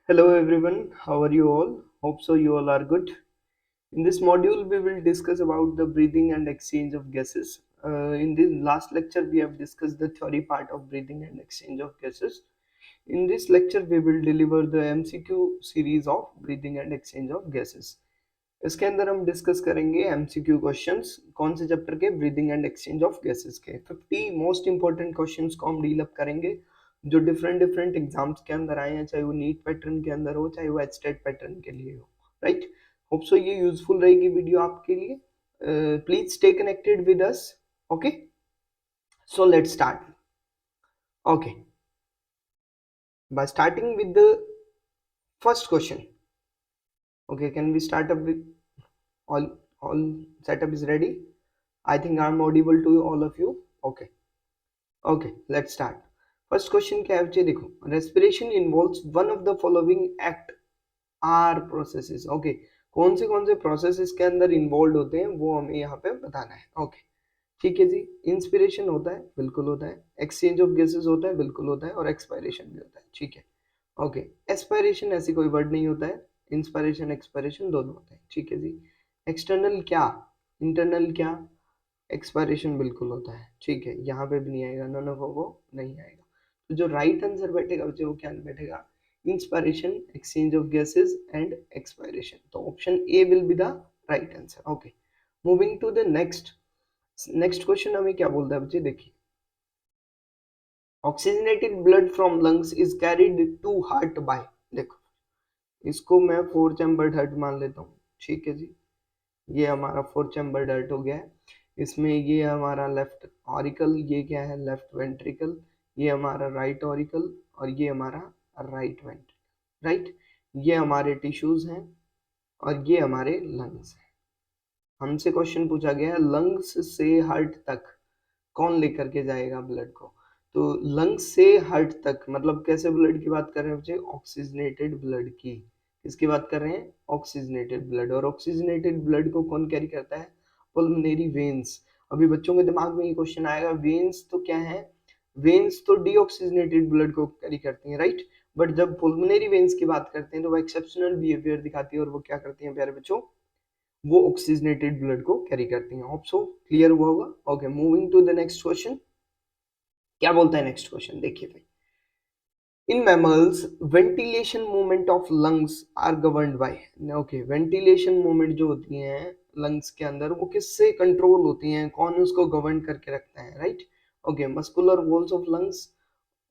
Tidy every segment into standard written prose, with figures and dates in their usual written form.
Hello everyone, how are you all? Hope so you all are good. In this module, we will discuss about the breathing and exchange of gases. In this last lecture, we have discussed the theory part of breathing and exchange of gases. In this lecture, we will deliver the MCQ series of breathing and exchange of gases. इसके अंदर हम discuss करेंगे MCQ questions कौन से chapter के breathing and exchange of gases के 50 most important questions को हम डील अप करेंगे जो डिफरेंट डिफरेंट एग्जाम्स के अंदर आए हैं, चाहे वो नीट पैटर्न के अंदर हो चाहे वो एचटेट पैटर्न के लिए हो, राइट। होप सो ये यूजफुल रहेगी वीडियो आपके लिए। Please stay connected with us. Okay, so let's start. Okay, by starting with the first question. Okay, can we start up with all setup is ready? I think I'm audible to all of you. Okay. Okay, let's start. First question क्या है बच्चे, देखो, respiration involves one of the following act are processes. Okay, कौन से processes के अंदर involved होते हैं वो हमें यहाँ पे बताना है. Okay, ठीक है जी। इंस्पिरेशन होता है, बिल्कुल होता है। एक्सचेंज ऑफ गैसेस होता है, बिल्कुल होता है। और एक्सपायरेशन भी होता है, ठीक है। ओके, एस्पायरेशन ऐसी कोई वर्ड नहीं होता है। इंस्पायरेशन एक्सपायरेशन दोनों होते हैं, ठीक है जी। एक्सटर्नल क्या, इंटरनल क्या, एक्सपायरेशन बिल्कुल होता है, ठीक है। यहाँ पे भी नहीं आएगा, नन ऑफ वो नहीं आएगा। तो जो राइट आंसर बैठेगा बच्चे वो क्या बैठेगा, inspiration, exchange of gases and expiration. तो option A will be the right answer. Okay, moving to the next. Next question हमें क्या बोलता है बच्चे, देखिए, oxygenated blood from lungs is carried to heart by, देखो इसको मैं फोर चैम्बर्ड हार्ट मान लेता हूँ, ठीक है जी। ये हमारा फोर चैम्बर्ड हार्ट हो गया है। इसमें ये हमारा लेफ्ट ऑरिकल, ये क्या है, लेफ्ट वेंट्रिकल, ये हमारा राइट ऑरिकल और ये हमारा राइट वेंट्रिकल, राइट। ये हमारे टिश्यूज हैं और ये हमारे लंग्स हैं। हमसे क्वेश्चन पूछा गया है लंग्स से हार्ट तक कौन लेकर के जाएगा ब्लड को। तो लंग्स से हार्ट तक मतलब कैसे ब्लड की बात कर रहे हैं बच्चे, ऑक्सीजनेटेड ब्लड की। किसकी बात कर रहे हैं, ऑक्सीजनेटेड ब्लड। और ऑक्सीजनेटेड ब्लड को कौन कैरी करता है, पल्मोनरी वेन्स। अभी बच्चों के दिमाग में ये क्वेश्चन आएगा, वेन्स तो क्या है, वेन्स तो डीऑक्सीजनेटेड ब्लड को कैरी करती हैं, राइट। बट जब पल्मोनरी वेन्स की बात करते हैं तो वो एक्सेप्शनल बिहेवियर दिखाती है और वो क्या करती हैं प्यारे बच्चों, वो ऑक्सीजनेटेड ब्लड को कैरी करती हैं। होप सो क्लियर हुआ होगा। Okay, moving to the next question. क्या बोलता है नेक्स्ट क्वेश्चन, देखिए भाई, in mammals ventilation movement of lungs are governed by. Okay, ventilation movement जो होती है लंग्स के अंदर वो किससे कंट्रोल होती हैं, कौन उसको गवर्न करके रखता है, right. Okay, muscular walls of lungs,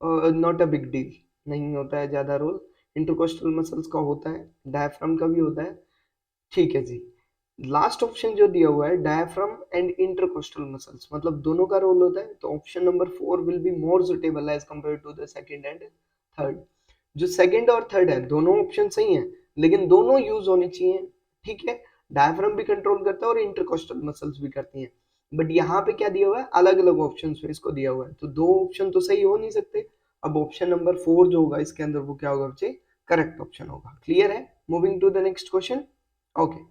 not a big deal, नहीं होता है ज्यादा रोल। इंटरकोस्टल मसल्स का होता है, डायफ्राम का भी होता है, ठीक है जी। लास्ट ऑप्शन जो दिया हुआ है डायफ्राम एंड इंटरकोस्टल मसल्स, मतलब दोनों का रोल होता है। तो option number 4 will be more suitable as compare to the second and third. जो सेकंड और थर्ड है दोनों ऑप्शन सही हैं, लेकिन दोनों यूज होने चाहिए, ठीक है। डायफ्राम भी कंट्रोल करता है और इंटरकोस्टल मसल्स भी करती हैं। बट यहाँ पे क्या दिया हुआ है, अलग अलग ऑप्शन में इसको दिया हुआ है, तो दो ऑप्शन तो सही हो नहीं सकते। अब ऑप्शन नंबर 4 जो होगा इसके अंदर वो क्या होगा बच्चे, करेक्ट ऑप्शन होगा। क्लियर है, moving to the next question. Okay,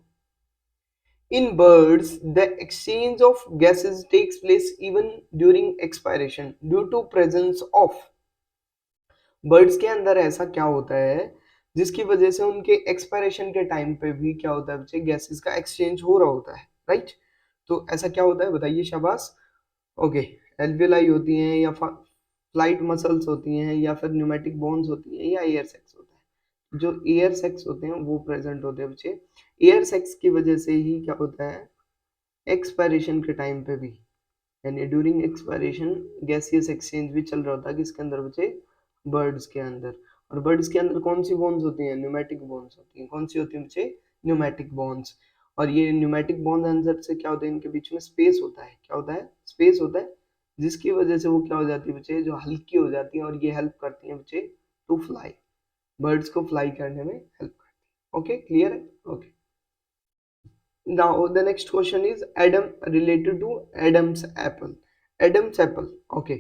in birds, the exchange of gases takes place even during expiration due to presence of। Birds के अंदर ऐसा क्या होता है जिसकी वजह से उनके एक्सपायरेशन के टाइम पे भी क्या होता है बच्चे, गैसेस का एक्सचेंज हो रहा होता है, राइट। तो ऐसा क्या होता है बताइए, शाबाश। ओके, एल्वियोलाई होती हैं या फ्लाइट मसल्स होती हैं या फिर न्यूमेटिक बोन्स होती हैं या एयर सेक्स होता है। जो एयर सेक्स होते हैं वो प्रेजेंट होते हैं बच्चे। एयर सेक्स की वजह से ही क्या होता है, एक्सपायरेशन के टाइम पे भी, यानी ड्यूरिंग एक्सपायरेशन गैसियस एक्सचेंज भी चल रहा होता है किसके अंदर बच्चे, बर्ड्स के अंदर। और बर्ड्स के अंदर कौन सी बोन्स होती हैं, न्यूमेटिक बोन्स होती हैं। कौन सी होती है बच्चे, न्यूमेटिक बोन्स। और ये न्यूमेटिक बोन्स अंदर से क्या होता है, इनके बीच में स्पेस होता है, क्या होता है, स्पेस होता है, जिसकी वजह से वो क्या हो जाती है बच्चे, जो हल्की हो जाती है और ये हेल्प करती है बच्चे टू फ्लाई, बर्ड्स को फ्लाई करने में हेल्प करती है। ओके, क्लियर है। Okay, now the next question is Adam related to Adam's apple. Adam's apple, okay.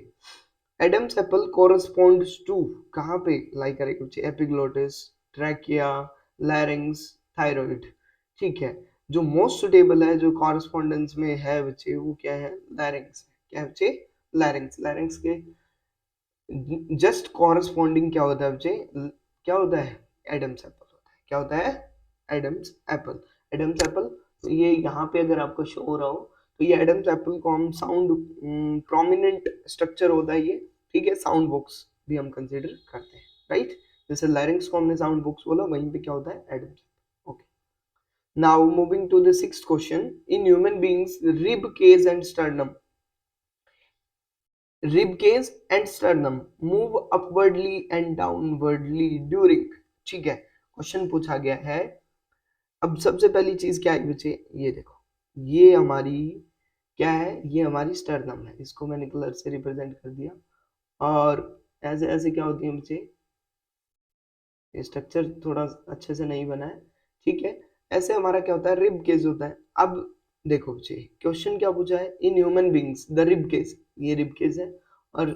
Adam's apple corresponds to कहाँ पे लाई करेगा बच्चे, एपिग्लोटिस, ट्रैकिया, लैरिंग्स, थायराइड, ठीक है। जो मोस्ट सुटेबल है, जो कॉरेस्पॉन्डेंस में है बच्चे, वो क्या है, लैरिंग्स। क्या है बच्चे, लैरिंग्स। लैरिंग्स के जस्ट कॉरेस्पॉन्डिंग क्या होता है बच्चे, क्या होता है, एडम्स एप्पल होता है। क्या होता है? Adam's apple. एडम्स एप्पल, तो ये यहाँ पे अगर आपको शो हो रहा हो तो ये एडम्स एप्पल को हम साउंड प्रोमिनेंट स्ट्रक्चर होता है ये, ठीक है, साउंड बॉक्स भी हम कंसिडर करते हैं, राइट। जैसे लैरिंक्स को हमने साउंड बॉक्स बोला, वहीं पे क्या होता है? एडम्स। Okay, now moving to the sixth question, in human beings rib cage and sternum, rib cage and sternum move upwardly and downwardly during, ठीक है, क्वेश्चन पूछा गया है। अब सबसे पहली चीज क्या है बच्चे, ये देखो, ये हमारी क्या है? ये हमारी स्टर्नम है, इसको मैंने कलर से रिप्रेजेंट कर दिया। और ऐसे ऐसे क्या होती है बच्चे, स्ट्रक्चर थोड़ा अच्छे से नहीं बना है, ठीक है। ऐसे हमारा क्या होता है? रिब केज होता है। अब देखो बच्चे, क्वेश्चन क्या पूछा है? In human beings the rib cage, ये रिब केज है, और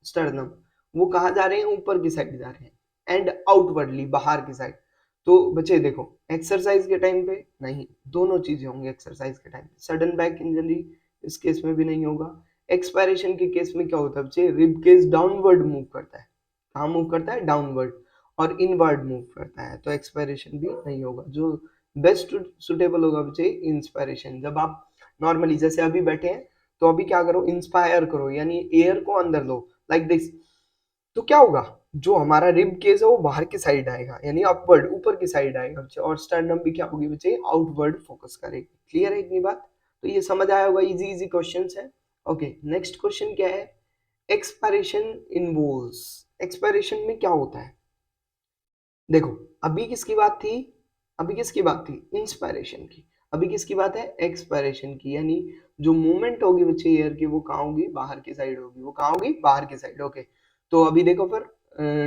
स्टर्नम वो कहाँ जा रहे हैं? ऊपर की साइड जा रहे हैं, एंड आउटवर्डली, बाहर की साइड। तो बच्चे देखो, एक्सरसाइज के टाइम पे नहीं, दोनों चीजें होंगी एक्सरसाइज के टाइम पे। सडन बैक इंजरी इस केस में भी नहीं होगा। एक्सपायरेशन के केस में क्या होता है बच्चे? रिब केज डाउनवर्ड मूव करता है। कहाँ मूव करता है? डाउनवर्ड। और इनवर्ड मूव करता है, तो एक्सपायरेशन भी नहीं होगा। जो बेस्ट सुटेबल होगा बच्चे, इंस्पायरेशन। जब आप नॉर्मली जैसे अभी बैठे हैं, तो अभी क्या करो? इंस्पायर करो, यानी एयर को अंदर लो, लाइक दिस। तो क्या होगा? जो हमारा रिब केस है वो बाहर की साइड आएगा, यानी अपवर्ड, ऊपर की साइड आएगा बच्चे। और स्टर्नम भी क्या होगी बच्चे? आउटवर्ड फोकस करेगी। क्लियर है इतनी बात? तो ये समझ आया होगा, इजी इजी क्वेश्चन है। ओके, नेक्स्ट क्वेश्चन क्या है? एक्सपायरेशन इन वोल्स। एक्सपायरेशन में क्या होता है? देखो, अभी किसकी बात थी? अभी किसकी बात थी? इंस्पायरेशन की। अभी किसकी बात है? एक्सपायरेशन की। यानी जो मूवमेंट होगी बच्चे एयर की, वो कहाँ होगी? बाहर की साइड होगी। वो कहाँ होगी? बाहर की साइड। ओके, तो अभी देखो फिर,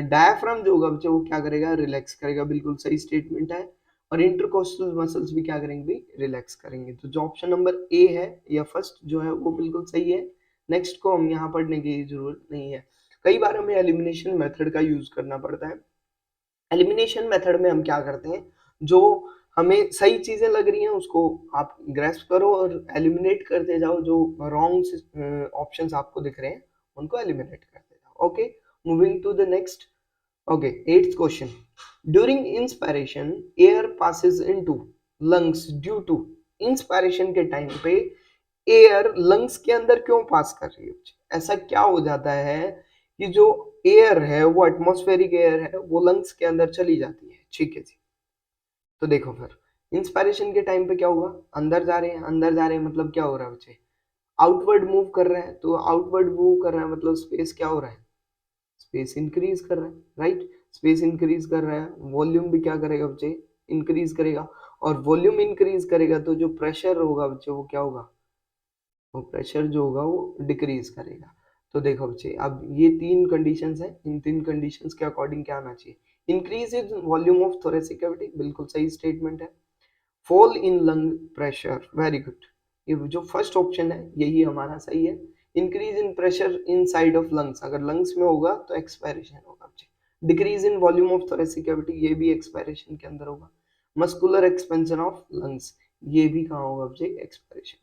डायफ्राम जो होगा बच्चे, वो क्या करेगा? रिलैक्स करेगा। बिल्कुल सही स्टेटमेंट है। और इंटरकोस्टल मसल्स भी क्या करेंगे भाई? रिलैक्स करेंगे। तो जो ऑप्शन नंबर ए है, या फर्स्ट जो है, वो बिल्कुल सही है। नेक्स्ट को हम यहाँ पढ़ने की जरूरत नहीं है। कई बार हमें एलिमिनेशन मेथड का यूज करना पड़ता है। एलिमिनेशन मेथड में हम क्या करते हैं? जो हमें सही चीजें लग रही हैं उसको आप ग्रेस्प करो और एलिमिनेट करते जाओ। जो रॉन्ग ऑप्शंस आपको दिख रहे हैं उनको एलिमिनेट करते जाओ। Okay, moving to the next. Okay, eighth question, during inspiration air passes into lungs due to. Inspiration के टाइम पे एयर लंग्स के अंदर क्यों पास कर रही है? ऐसा क्या हो जाता है कि जो एयर है, वो एटमॉस्फेरिक एयर है, वो लंग्स के अंदर चली जाती है, ठीक है जी। तो देखो फिर, इंस्पायरेशन के टाइम पे क्या होगा? अंदर जा रहे हैं, अंदर जा रहे हैं, मतलब क्या हो रहा है बच्चे? आउटवर्ड मूव कर रहे हैं। तो आउटवर्ड मूव कर रहा है मतलब स्पेस क्या हो रहा है? स्पेस इंक्रीज कर रहा है, राइट। स्पेस इंक्रीज कर रहा है, वॉल्यूम भी क्या करेगा बच्चे? इंक्रीज करेगा। और वॉल्यूम इंक्रीज करेगा तो जो प्रेशर होगा बच्चे, वो क्या होगा? वो प्रेशर जो होगा वो डिक्रीज करेगा। तो देखो बच्चे, अब ये तीन कंडीशंस हैं, इन तीन कंडीशंस के अकॉर्डिंग क्या आना चाहिए? Increase in volume of thoracic cavity, बिल्कुल सही स्टेटमेंट है। Fall in lung pressure, very good. ये जो फर्स्ट ऑप्शन है यही हमारा सही है। Increase in pressure in side of lungs, अगर लंग्स में होगा तो एक्सपायरेशन होगा बच्चे। Decrease in volume of thoracic cavity, ये भी एक्सपायरेशन के अंदर होगा। मस्कुलर एक्सपेंशन ऑफ लंग्स, ये भी कहाँ होगा बच्चे? Expiration,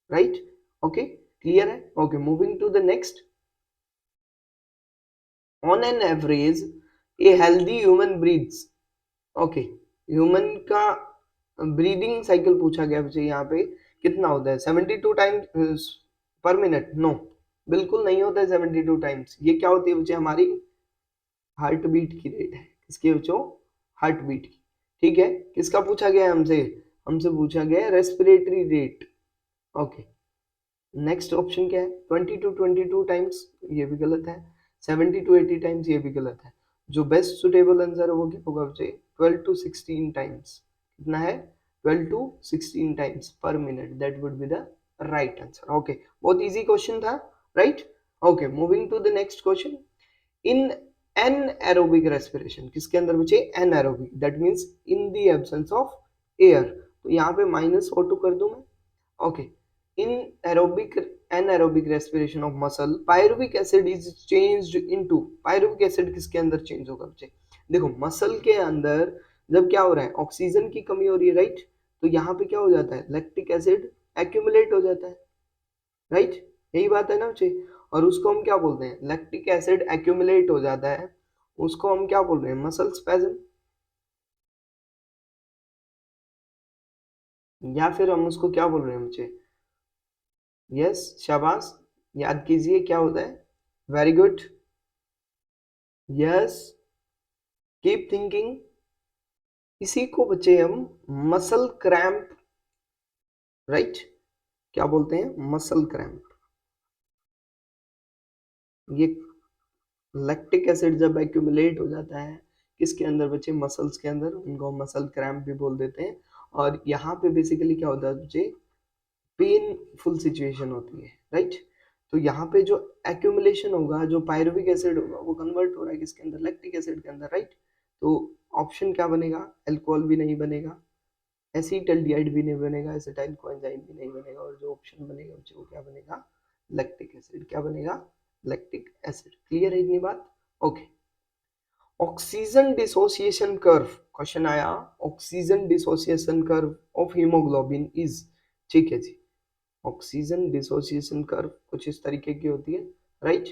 right. ओके, क्लियर है? Okay, moving to the next. On an average a healthy human breathes. Okay, human का ब्रीदिंग साइकिल पूछा गया बच्चे। यहाँ पे कितना होता है? 72 टाइम्स पर मिनट? नो, बिल्कुल नहीं होता है 72 टाइम्स। ये क्या होती है बच्चे? हमारी हार्ट बीट की रेट है। किसके बच्चों? हार्ट बीट की, ठीक है। किसका पूछा गया है हमसे? हमसे पूछा गया है respiratory rate. Okay, next option क्या है? 20 टू 22 टाइम्स, ये भी गलत है। 70 टू 80 टाइम्स, ये भी गलत है। जो बेस्ट सुटेबल आंसर है वो क्या होगा बच्चे? 12 टू 16 टाइम्स। कितना है? 12 टू 16 टाइम्स पर minute, that would be the right answer. Okay, बहुत इजी क्वेश्चन था, right. Okay, moving to the next question. In an aerobic respiration, किसके अंदर बच्चे? An aerobic, that means in the absence of air. तो यहाँ पे minus O2 कर दूं मैं। Okay, in aerobic anaerobic respiration of muscle pyruvic acid is changed into, pyruvic acid किसके अंदर चेंज होगा बच्चे? देखो, मसल के अंदर जब क्या हो रहा है? ऑक्सीजन की कमी हो रही है, राइट। तो यहाँ पे क्या हो जाता है? लैक्टिक एसिड एक्यूमुलेट हो जाता है, राइट। यही बात है ना बच्चे। और उसको हम क्या बोलते हैं? लैक्टिक एसिड एक्यूमुलेट हो जाता है, उसको हम क्या बोल रहे हैं? मसल स्पैज्म, या फिर हम उसको क्या बोल रहे हैं बच्चे? यस, शाबाश, याद कीजिए क्या होता है। Very good, yes, keep thinking. इसी को बच्चे हम मसल क्रैम्प, राइट, क्या बोलते हैं? Muscle cramp. ये लैक्टिक एसिड जब एक्यूमुलेट हो जाता है किसके अंदर बच्चे? मसल्स के अंदर, उनको मसल क्रैम्प भी बोल देते हैं। और यहाँ पे बेसिकली क्या होता है बच्चे? पेनफुल सिचुएशन होती है, राइट। तो यहाँ पे जो एक्यूमुलेशन होगा, जो पायरुविक एसिड होगा, वो कन्वर्ट हो रहा है किसके अंदर? लैक्टिक एसिड के अंदर, राइट। तो ऑप्शन क्या बनेगा? अल्कोहल भी नहीं बनेगा, एसिटल्डिहाइड भी नहीं बनेगा, एसिटाइल कोएंजाइम भी नहीं बनेगा, और जो ऑप्शन बनेगा वो क्या बनेगा? Lactic acid. क्या बनेगा? Lactic acid. क्लियर है इतनी बात? Okay. Oxygen dissociation curve, question आया, oxygen dissociation curve of haemoglobin is, ठीक है जी। ऑक्सीजन डिसोसिएशन कर्व कुछ इस तरीके की होती है, राइट।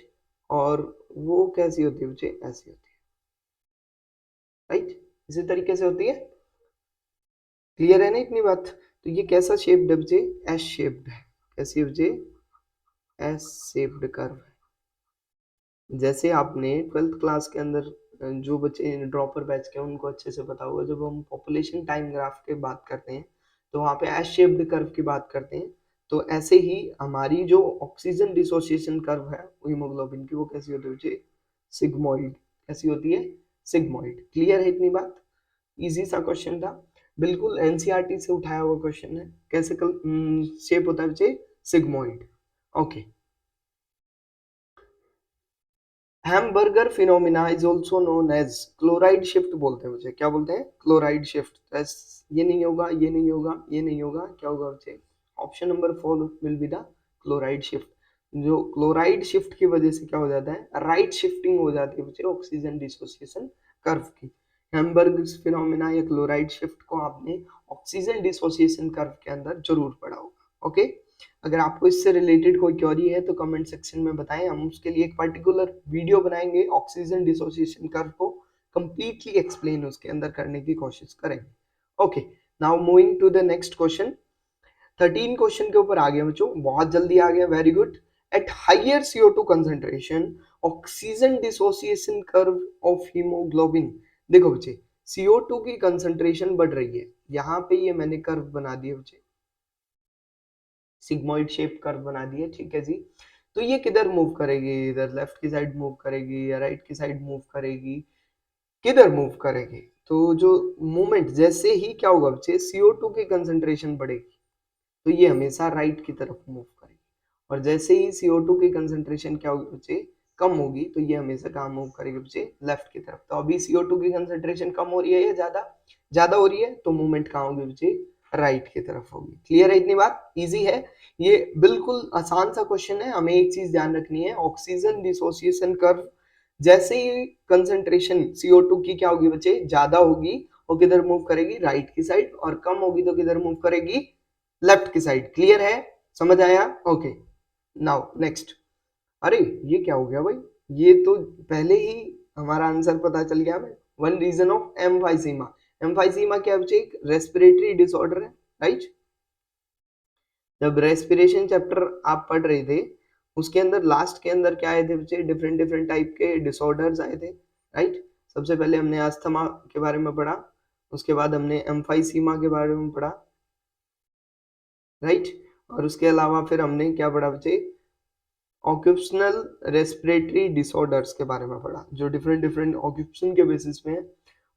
और वो कैसी होती है बच्चे? ऐसी होती है, राइट, इसी तरीके से होती है। क्लियर है ना इतनी बात? तो ये कैसा शेप्ड है बच्चे? एस शेप्ड है। कैसी है बच्चे? एस शेप्ड कर्व है। जैसे आपने 12th क्लास के अंदर जो बच्चे ड्रॉपर बैच के उनको अच्छे से पता होगा, जब हम पॉपुलेशन टाइम ग्राफ की बात करते हैं तो वहाँ पे एस शेप्ड कर्व की बात करते हैं। तो ऐसे ही हमारी जो ऑक्सीजन डिसोसिएशन कर्व है हीमोग्लोबिन की, वो कैसी होती है बच्चे? सिग्मोइड। कैसी होती है? सिग्मोइड। क्लियर है इतनी बात? इजी सा क्वेश्चन था, बिल्कुल एनसीईआरटी से उठाया हुआ क्वेश्चन है। कैसे शेप होता है बच्चे? Sigmoid. Okay. Hamburger phenomena is also known as chloride shift बोलते हैं बच्चे। क्या बोलते हैं? Chloride shift. ये नहीं होगा, ये नहीं होगा, ये नहीं होगा, क्या होगा बच्चे? Option number 4 will be the chloride shift. जो क्लोराइड शिफ्ट की वजह से क्या हो जाता है? राइट शिफ्टिंग हो जाती है बच्चे ऑक्सीजन डिसोसिएशन कर्व की। हैमबर्ग फिनोमिना या क्लोराइड शिफ्ट को आपने ऑक्सीजन डिसोसिएशन कर्व के अंदर जरूर पढ़ा होगा। ओके। अगर आपको इससे रिलेटेड कोई क्वेरी है तो कमेंट सेक्शन में बताएं, हम उसके लिए एक पर्टिकुलर वीडियो बनाएंगे, ऑक्सीजन डिसोसिएशन कर्व को कंप्लीटली एक्सप्लेन उसके अंदर करने की कोशिश करेंगे। Okay, now moving to the next question. 13 question के ऊपर आ गया बच्चों, बहुत जल्दी आ गया, very good. At higher CO2 concentration oxygen dissociation curve of haemoglobin. देखो बच्चे, CO2 की कंसंट्रेशन बढ़ रही है, यहाँ पे ये मैंने कर्व बना दिया बच्चे, सिग्मोइड शेप कर्व बना दिया, ठीक है जी। तो ये किधर मूव करेगी? इधर लेफ्ट की साइड मूव करेगी या राइट की साइड मूव करेगी? किधर मूव करेगी? तो जो मूवमेंट, जैसे ही क्या होगा बच्चे? CO2 की कंसंट्रेशन बढ़ेगी तो ये हमेशा राइट की तरफ मूव करेगी, और जैसे ही CO2 की कंसंट्रेशन क्या होगी बच्चे? कम होगी, तो ये हमेशा कहाँ मूव करेगी बच्चे? लेफ्ट की तरफ। तो अभी CO2 की कंसंट्रेशन कम हो रही है या ज्यादा? ज्यादा हो रही है, तो मूवमेंट कहाँ होगी बच्चे? राइट की तरफ होगी। क्लियर है इतनी बात? इजी है, ये बिल्कुल आसान सा क्वेश्चन है। हमें एक चीज ध्यान रखनी है, ऑक्सीजन डिसोसिएशन कर्व जैसे ही कंसंट्रेशन CO2 की क्या होगी बच्चे? ज्यादा होगी, वो किधर मूव करेगी? राइट की साइड, और कम होगी तो किधर मूव करेगी? लेफ्ट की साइड। क्लियर है? समझ आया? Okay, now next. अरे ये क्या हो गया भाई? ये तो पहले ही हमारा आंसर पता चल गया हमें। One reason of emphysema. Emphysema क्या बच्चे? एक रेस्पिरेटरी डिसऑर्डर है, राइट। जब रेस्पिरेशन चैप्टर आप पढ़ रहे थे उसके अंदर लास्ट के अंदर क्या आए थे बच्चे? डिफरेंट डिफरेंट टाइप के डिसऑर्डर्स आए थे, राइट। सबसे पहले हमने अस्थमा के बारे में पढ़ा, उसके बाद हमने एम्फाइसीमा के बारे में पढ़ा, राइट। और उसके अलावा फिर हमने क्या पढ़ा बच्चे? ऑक्यूपेशनल रेस्पिरेटरी डिसऑर्डर्स के बारे में पढ़ा, जो डिफरेंट डिफरेंट ऑक्यूपेशन के बेसिस में है।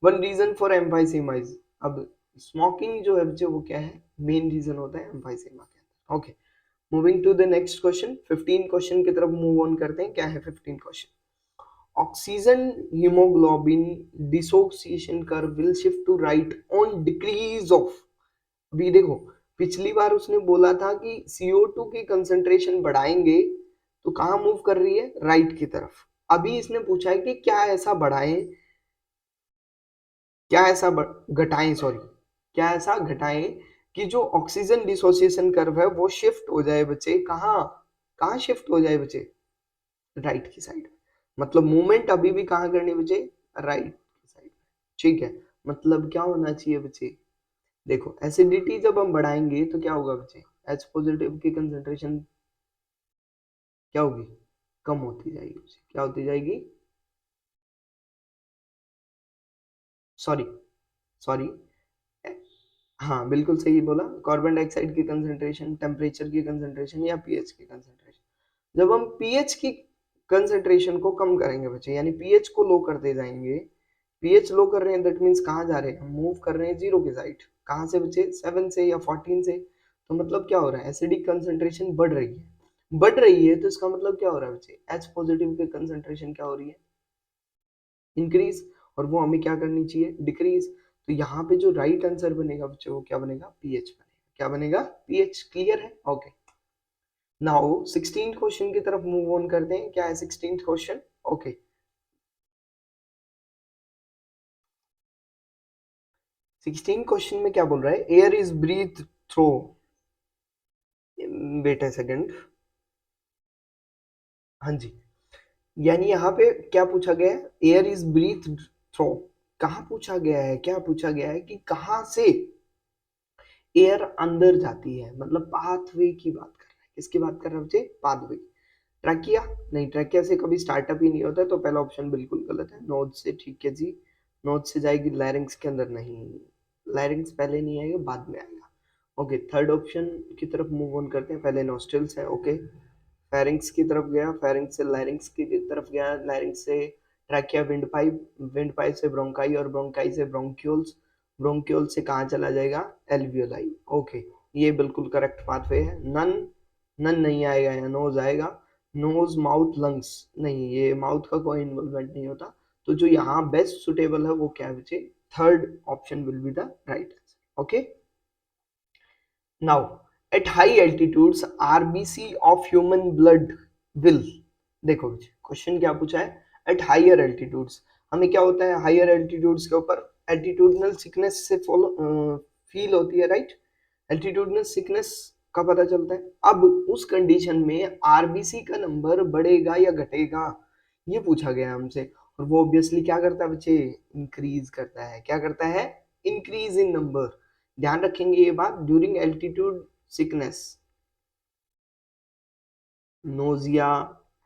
One reason for emphysema is, अब स्मोकिंग जो है बच्चे वो क्या है? मेन रीजन होता है एम्फाइसीमा के अंदर। Okay, moving to the next question, 15 question की तरफ मूव ऑन करते हैं। क्या है 15 question? Oxygen haemoglobin dissociation curve will shift to right on decrease of. अभी देखो, पिछली बार उसने बोला था कि CO2 की कंसंट्रेशन बढ़ाएंगे तो कहां मूव कर रही है? राइट की तरफ। अभी इसने पूछा है कि क्या ऐसा बढ़ाएं, क्या ऐसा घटाएं, सॉरी, क्या ऐसा घटाएं कि जो ऑक्सीजन डिसोसिएशन कर्व है वो शिफ्ट हो जाए बच्चे, कहाँ कहाँ शिफ्ट हो जाए बच्चे? राइट की साइड। मतलब मूवमेंट अभी भी कहाँ करनी बच्चे? राइट की साइड, ठीक है। मतलब क्या होना चाहिए बच्चे? देखो एसिडिटी जब हम बढ़ाएंगे तो क्या होगा बच्चे, H पॉजिटिव की कंसेंट्रेशन क्या होगी, कम होती जाएगी बच्चे, क्या होती जाएगी, सॉरी सॉरी, हाँ बिल्कुल सही बोला, कार्बन डाइऑक्साइड की कंसेंट्रेशन, टेम्परेचर की कंसेंट्रेशन या पीएच की कंसेंट्रेशन। जब हम पीएच की कंसेंट्रेशन को कम करेंगे बच्चे, यानी पीएच को लो करते जाएंगे, पीएच लो कर रहे हैं दैट मीन्स कहाँ जा रहे हैं, हम मूव कर रहे हैं जीरो के साइड, कहाँ से बच्चे, 7 से या 14 से, तो मतलब क्या हो रहा है, एसिडिक कंसेंट्रेशन बढ़ रही है, बढ़ रही है तो इसका मतलब क्या हो रहा है बच्चे, एच पॉजिटिव की कंसेंट्रेशन क्या हो रही है, इंक्रीज, और वो हमें क्या करनी चाहिए, डिक्रीज। तो यहाँ पे जो राइट आंसर बनेगा बच्चों वो क्या बनेगा, पीएच बनेगा, क्या बनेगा, पीएच। क्लियर है, ओके। नाउ 16th क्वेश्चन की तरफ मूव ऑन करते हैं, क्या है 16th क्वेश्चन, ओके। 16 क्वेश्चन में क्या बोल रहा है, air is breathe through, wait a second, हाँ जी, यानी यहाँ पे क्या पूछा गया है, एयर इज ब्रीथ थ्रू, कहाँ पूछा गया है, क्या पूछा गया है कि कहाँ से एयर अंदर जाती है, मतलब पाथवे की बात कर रहा है, किसकी बात कर रहा है बच्चे, पाथवे। ट्रैकिया, नहीं ट्रैकिया से कभी स्टार्टअप ही नहीं होता है, तो पहला ऑप्शन बिल्कुल गलत है, नोज से, ठीक है जी, नोज से जाएगी लैरिंग्स के अंदर, नहीं, लैरिंग्स पहले नहीं आएगा, बाद में आएगा, ओके। थर्ड ऑप्शन की तरफ मूव ऑन करते हैं, पहले नोस्ट्रल्स है, ओके, फेरिंग्स की तरफ गया, फेरिंग्स से लैरिंग्स की तरफ गया, लैरिंग्स से trachea, wind pipe, wind pipe से ब्रोंकाई, और ब्रोंकाई से ब्रोंक्यूल्स, ब्रोंक्यूल से कहाँ चला जाएगा, एल्वियोलाई, ओके। ये बिल्कुल करेक्ट पाथवे है। नन, नन नहीं आएगा, या नोज आएगा, नोज, माउथ, लंग्स, नहीं ये माउथ का कोई इन्वॉल्वमेंट नहीं होता, तो जो यहाँ बेस्ट सुटेबल है वो क्या है बच्चे, third option will be the right answer, okay. Now, at high altitudes, RBC of human blood will, देखो क्वेश्चन क्या पूछा है, एट हायर एल्टीट्यूड्स, हमें क्या होता है हायर एल्टीट्यूड्स के ऊपर, एल्टीट्यूडनल सिकनेस से फॉलो फील होती है, राइट, एल्टीट्यूडनल सिकनेस का पता चलता है। अब उस कंडीशन में आरबीसी का नंबर बढ़ेगा या घटेगा, ये पूछा गया हमसे, और वो ऑब्वियसली क्या करता है बच्चे, इंक्रीज करता है, क्या करता है, इंक्रीज इन नंबर। ध्यान रखेंगे ये बात, during altitude sickness, nausea,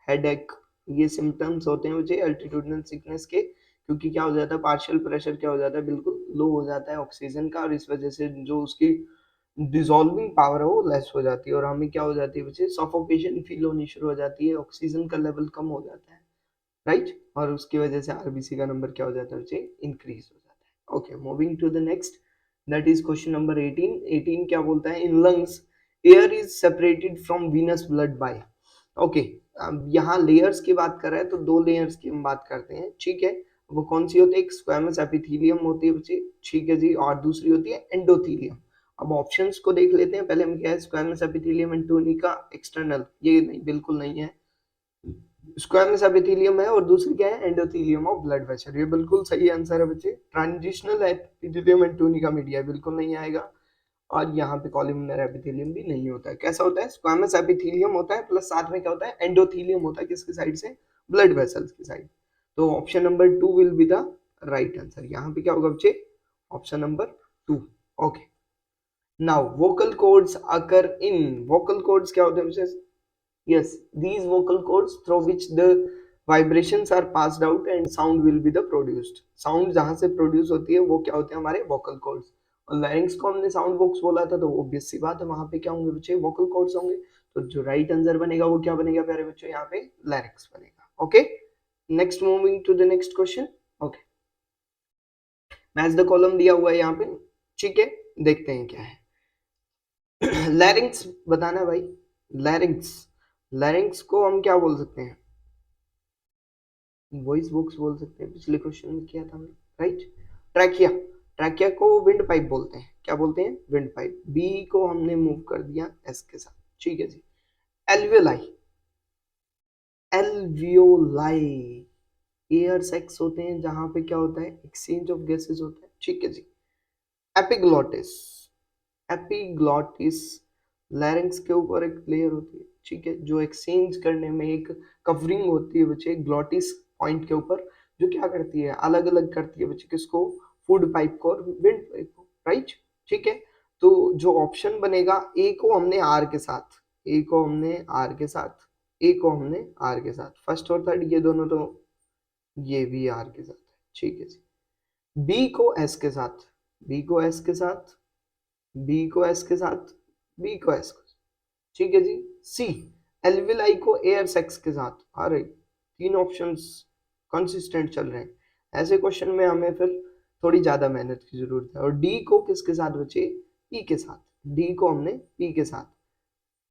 headache, ये सिम्टम्स होते हैं मुझे एल्टीट्यूडनल सिकनेस के, क्योंकि क्या हो जाता है, पार्शियल प्रेशर क्या हो जाता है, बिल्कुल लो हो जाता है ऑक्सीजन का, और इस वजह से जो उसकी डिसॉल्विंग पावर है वो लेस हो जाती है, और हमें क्या हो जाती है बच्चे, सफोकेशन फील होनी शुरू हो जाती है, ऑक्सीजन का लेवल कम हो जाता है, राइट, और उसकी वजह से आरबीसी का नंबर क्या हो जाता है बच्चे, इंक्रीज हो जाता है, okay. Moving to the next, that is question number 18। 18 क्या बोलता है, in lungs air is separated from venous blood by, okay. अब यहाँ लेयर्स की बात कर रहे हैं तो दो लेयर्स की हम बात करते हैं, ठीक है, वो कौन सी होती है, एक स्क्वैमस एपिथेलियम होती है बच्चे, ठीक है जी, और दूसरी होती है एंडोथेलियम। अब ऑप्शंस को देख लेते हैं, पहले हम क्या है, squamous epithelium and tunica external, ये नहीं, बिल्कुल नहीं है, स्क्वैमस एपिथेलियम है, और दूसरी क्या है, एंडोथेलियम ऑफ ब्लड वेसल, ये बिल्कुल सही आंसर है बच्चे। Transitional epithelium and tunica media बिल्कुल नहीं आएगा, और यहाँ पे कॉलमनर एपिथेलियम भी नहीं होता है। कैसा होता है, स्क्वैमस एपिथेलियम होता है, प्लस साथ में क्या होता है, एंडोथेलियम होता है, किसकी साइड से, ब्लड वेसल्स की साइड। तो option number 2 will be the right answer, यहाँ पे क्या होगा बच्चे, option number 2, okay. Now vocal cords occur in, vocal cords क्या होते हैं बच्चे, yes, these vocal cords through which the vibrations are passed out and sound will be the produced, sound जहां से प्रोड्यूस होती है वो क्या होते हैं, हमारे vocal cords। और larynx को हमने साउंड बॉक्स बोला था, तो ऑब्वियस सी बात है वहां पे क्या होंगे बच्चे, vocal cords होंगे, तो जो राइट आंसर बनेगा वो क्या बनेगा प्यारे बच्चों, यहाँ पे larynx बनेगा, okay. Next, moving to the next question, okay. Match the column दिया हुआ है यहाँ पे, ठीक है, देखते हैं क्या है। लैरिंग्स बताना भाई, लैरिंग्स, लैरिंग्स को हम क्या बोल सकते हैं, वॉइस बॉक्स बोल सकते हैं, पिछले क्वेश्चन में किया था हमने, राइट। ट्रैकिया, ट्रैकिया को विंड पाइप बोलते हैं, क्या बोलते हैं, विंड पाइप। बी को हमने मूव कर दिया एस के साथ, ठीक है जी। एल्वियोलाई, एल्वियोलाई एयर सेक्स होते हैं जहां पे क्या होता है, एक्सचेंज ऑफ गैसेस होता है, ठीक है जी। एपिग्लॉटिस, एपिग्लॉटिस लैरिंक्स के ऊपर एक लेयर होती है, ठीक है, जो एक्सचेंज करने में एक कवरिंग होती है बच्चे, ग्लॉटिस पॉइंट के ऊपर, जो क्या करती है, अलग अलग करती है बच्चे, किसको, फूड पाइप को और विंड पाइप को, राइट, ठीक है, तो जो ऑप्शन बनेगा, ए को हमने आर के साथ, ए को हमने आर के साथ, ए को हमने आर के साथ, फर्स्ट और थर्ड ये दोनों, तो ये भी आर के साथ है, ठीक है जी। बी को एस के साथ, बी को एस के साथ, बी को एस के साथ, बी को एस के साथ, ठीक है जी। सी एल्विलाई को एयर सेक्स के साथ, अरे तीन ऑप्शंस कंसिस्टेंट चल रहे हैं, ऐसे क्वेश्चन में हमें फिर थोड़ी ज्यादा मेहनत की जरूरत है। और डी को किसके साथ बचे, पी के साथ, डी को हमने पी के साथ,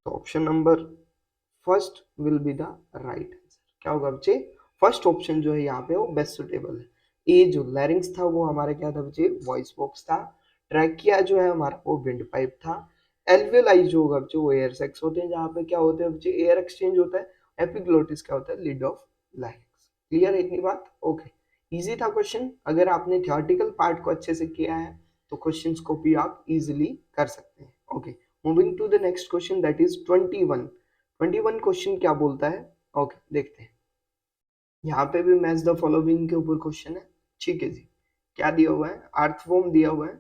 तो option number first will be the right answer. क्या होगा बच्चे, फर्स्ट ऑप्शन जो है यहाँ पे वो बेस्ट सुटेबल है। ए जो लैरिंग्स था वो हमारा क्या था बच्चे, वॉइस बॉक्स था। ट्रैकिया जो है हमारा वो विंड पाइप था। एल्वियोलाई जो होगा बच्चे वो एयर सेक्स होते हैं, जहाँ पे क्या होते हैं बच्चे, एयर एक्सचेंज होता है। एपिग्लोटिस क्या होता है, लिड ऑफ लारिंक्स। क्लियर है इतनी बात, ओके। इजी था क्वेश्चन, अगर आपने थियोरेटिकल पार्ट को अच्छे से किया है तो क्वेश्चंस को भी आप इजीली कर सकते हैं, okay. Moving to the next question that is 21 question क्या बोलता है, ओके देखते हैं। यहाँ पे भी मैच द फॉलोइंग के ऊपर क्वेश्चन है, ठीक है जी। क्या दिया हुआ है, अर्थवॉर्म दिया हुआ है,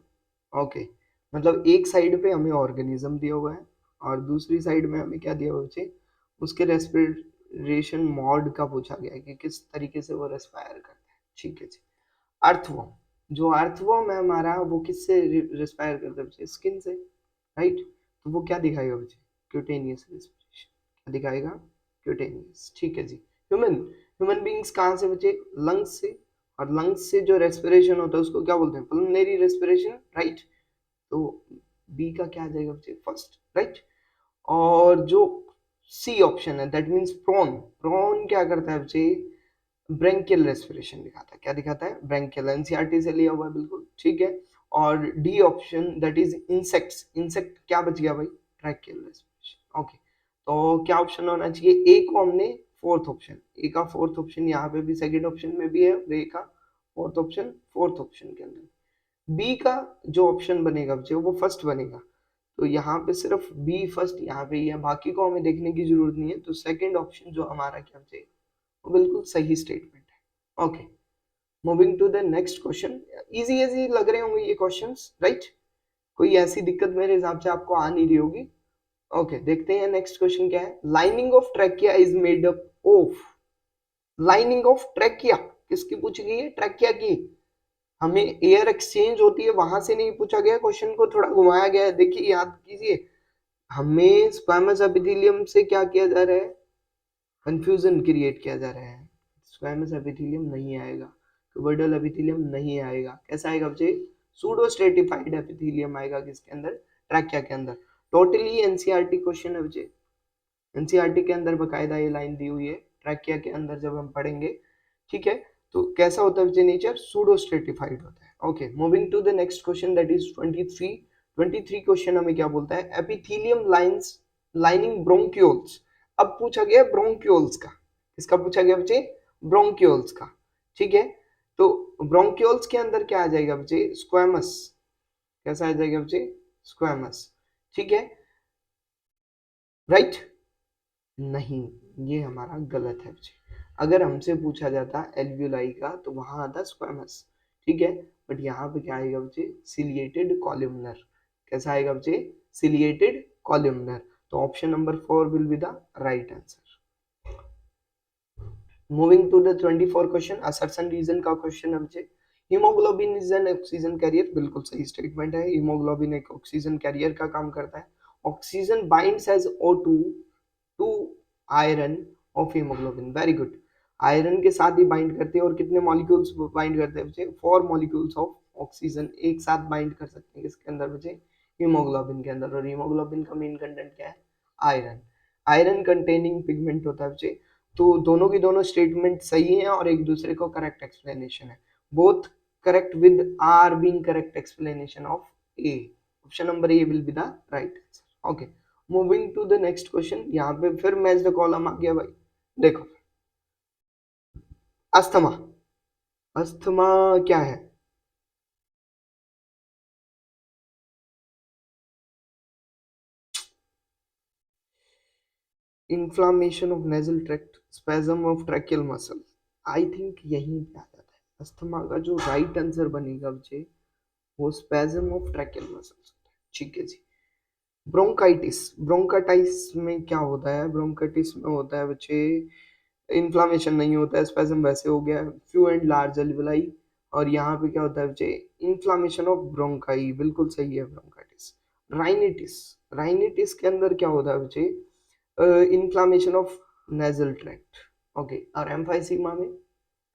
ओके। मतलब एक साइड पे हमें ऑर्गेनिज्म दिया हुआ है और दूसरी साइड में हमें क्या दिया हुआ है, उसके रेस्पिरेशन मोड का पूछा गया है कि किस तरीके से वो रेस्पायर करता है, ठीक है जी। अर्थवॉर्म, जो अर्थवॉर्म है हमारा वो किससे रेस्पायर करता है, स्किन से, राइट। तो वो क्या दिखाएगा बच्चे, क्यूटेनियस रेस्पिरेशन, क्या दिखाएगा, क्यूटेनियस, ठीक है जी। ह्यूमन ह्यूमन बींग्स कहाँ से बचे, लंग्स से, और लंग्स से जो रेस्पिरेशन होता है उसको क्या बोलते हैं, पल्मोनरी रेस्पिरेशन, राइट। तो बी का क्या आ जाएगा बच्चे, फर्स्ट, राइट। और जो सी ऑप्शन है दैट मीन्स प्रॉन, प्रॉन क्या करता है बच्चे, ब्रेंकियल रेस्पिरेशन दिखाता है, क्या दिखाता है, ब्रेंकियल, एनसीईआरटी से लिया हुआ है बिल्कुल, ठीक है। और D option that is insects, insect क्या बच गया भाई, ट्रैकियल रेस्पिरेशन, ओके। तो क्या ऑप्शन होना चाहिए, ए को हमने फोर्थ ऑप्शन, ए का फोर्थ ऑप्शन यहाँ पे भी सेकंड ऑप्शन में भी है, ए का फोर्थ ऑप्शन फोर्थ ऑप्शन के अंदर, बी का जो ऑप्शन बनेगा बच्चे वो फर्स्ट बनेगा। तो यहाँ पे सिर्फ बी फर्स्ट यहाँ पे ही है, बाकी को हमें देखने की जरूरत नहीं है। तो सेकंड ऑप्शन जो हमारा क्या बच्चे, वो बिल्कुल सही स्टेटमेंट है, okay. Moving to the next question, easy easy लग रहे होंगे ये क्वेश्चंस, राइट। कोई ऐसी दिक्कत मेरे हिसाब से आपको आ नहीं रही होगी, ओके। देखते हैं नेक्स्ट क्वेश्चन क्या है। Lining of trachea is made up of, lining of trachea किसकी पूछी गई है, ट्रैकिया की। हमें एयर एक्सचेंज होती है वहां से नहीं पूछा गया, क्वेश्चन को थोड़ा घुमाया गया है, देखिए याद कीजिए। हमें स्क्वैमस एपिथेलियम से क्या किया जा रहा है, कंफ्यूजन क्रिएट किया जा रहा है। स्क्वैमस एपिथेलियम नहीं आएगा, क्यूबोइडल एपिथेलियम नहीं आएगा, कैसा आएगा बच्चे, सूडो स्ट्रेटिफाइड एपिथेलियम आएगा किसके अंदर, ट्रैकिया के अंदर। टोटली एनसीईआरटी क्वेश्चन है बच्चे, एनसीईआरटी के अंदर बकायदा ये लाइन दी हुई है, ट्रैकिया के अंदर जब हम पढ़ेंगे, ठीक है। तो कैसा होता है बच्चे, नेचर सूडो स्ट्रेटिफाइड होता है, okay. Moving to the next question that is 23 question हमें क्या बोलता है, एपिथेलियम लाइंस लाइनिंग ब्रोंक्यूल्स। अब पूछा गया ब्रोंक्यूल्स का, किसका पूछा गया बच्चे, ब्रोंक्यूल्स का, ठीक है। तो ब्रोंक्यूल्स के अंदर क्या आ जाएगा बच्चे, स्क्वैमस, कैसा आ जाएगा बच्चे, स्क्वैमस, ठीक है, राइट। नहीं, ये हमारा गलत है बच्चे। अगर हमसे पूछा जाता एल्वियोलाई का तो वहां आता स्क्वैमस, ठीक है। बट यहाँ पे क्या आएगा बच्चे, सिलिएटेड कॉलमनर, कैसा आएगा बच्चे, सिलिएटेड कॉलमनर। तो option number 4 will be the right answer. Moving to the 24 question, assertion reason का क्वेश्चन है बच्चे। Haemoglobin is an oxygen carrier, बिल्कुल सही स्टेटमेंट है, हीमोग्लोबिन एक ऑक्सीजन कैरियर का काम करता है। Oxygen binds as O2 to iron of haemoglobin, very good. Iron के साथ ही बाइंड करते हैं, और कितने मॉलिक्यूल्स बाइंड करते हैं बच्चे, 4 मॉलिक्यूल्स ऑफ ऑक्सीजन एक साथ बाइंड कर सकते हैं किसके अंदर बच्चे, हीमोग्लोबिन के अंदर। और हीमोग्लोबिन का मेन कंटेंट क्या है, आयरन, आयरन कंटेनिंग पिगमेंट होता है बच्चे। तो दोनों की दोनों स्टेटमेंट सही है और एक दूसरे को करेक्ट एक्सप्लेनेशन है, both correct with R being correct explanation of A. Option number A will be the right answer, okay. Moving to the next question, यहाँ पे फिर मैच द कॉलम आ गया भाई, देखो। अस्थमा, अस्थमा क्या है, inflammation of nasal tract, spasm of tracheal muscle, I think यही पे आ जाता है अस्थमा का। जो राइट आंसर बनेगा बच्चे वो स्पैज्म ऑफ ट्रैकियल मसल्स होता है, ठीक है जी। ब्रोंकाइटिस, ब्रोंकाइटिस में क्या होता है? ब्रोंकाइटिस में होता है बच्चे इन्फ्लामेशन नहीं होता है, स्पैज्म वैसे हो गया, फ्यू एंड लार्ज अल्वेलाई, और यहाँ पे क्या होता है बच्चे? इन्फ्लामेशन ऑफ ब्रोंकाई, बिल्कुल सही है ब्रोंकाइटिस। राइनिटिस, राइनिटिस के अंदर क्या होता है बच्चे? Inflammation of nasal tract, okay. और एम्फाइसीमा में,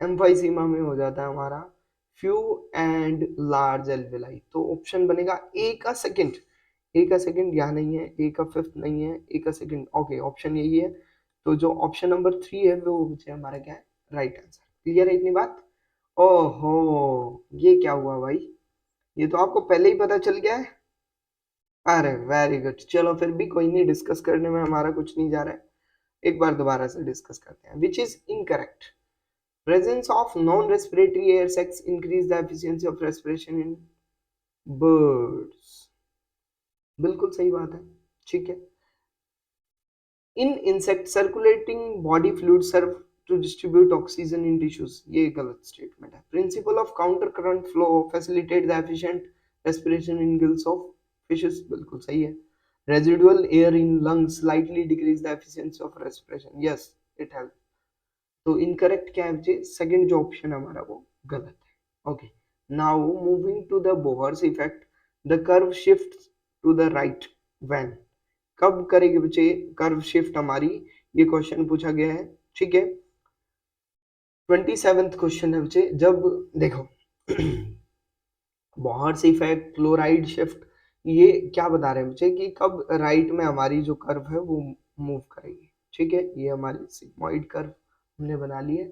एम्फाइसीमा में हो जाता है हमारा फ्यू एंड लार्ज एल्वेलाई। तो ऑप्शन बनेगा ए का सेकंड, ए का सेकंड यहाँ नहीं है, ए का फिफ्थ नहीं है, ए का सेकंड, ओके ऑप्शन यही है। तो जो ऑप्शन नंबर 3 है वो मुझे हमारा क्या है? Right answer. क्लियर है इतनी बात? ओहो, ये क्या हुआ भाई? ये तो आपको पहले ही पता चल गया है। अरे वेरी गुड, चलो फिर भी कोई नहीं, डिस्कस करने में हमारा कुछ नहीं जा रहा है, एक बार दोबारा से डिस्कस करते हैं। Which is incorrect? Presence of non-respiratory air sacs increase the efficiency of respiration in birds. बिल्कुल सही बात है, ठीक है। In insect circulating body fluids serve to distribute oxygen in tissues, ये गलत स्टेटमेंट है। Principle of counter current flow facilitate the efficient respiration in gills of fishes, बिल्कुल सही है। Residual air in lungs slightly decrease the efficiency of respiration, yes it helps। तो incorrect क्या है बच्चे? सेकंड जो ऑप्शन हमारा वो गलत है, okay. Now moving to the Bohr's effect, the curve shift to the right when, कब करेगी बच्चे कर्व शिफ्ट हमारी? ये क्वेश्चन पूछा गया है, ठीक है। 27th क्वेश्चन है बच्चे, जब देखो बोहर्स इफेक्ट, क्लोराइड शिफ्ट, ये क्या बता रहे हैं बच्चे कि कब राइट में हमारी जो कर्व है वो मूव करेगी, ठीक है। ये हमारी सिग्मॉइड कर्व हमने बना ली है।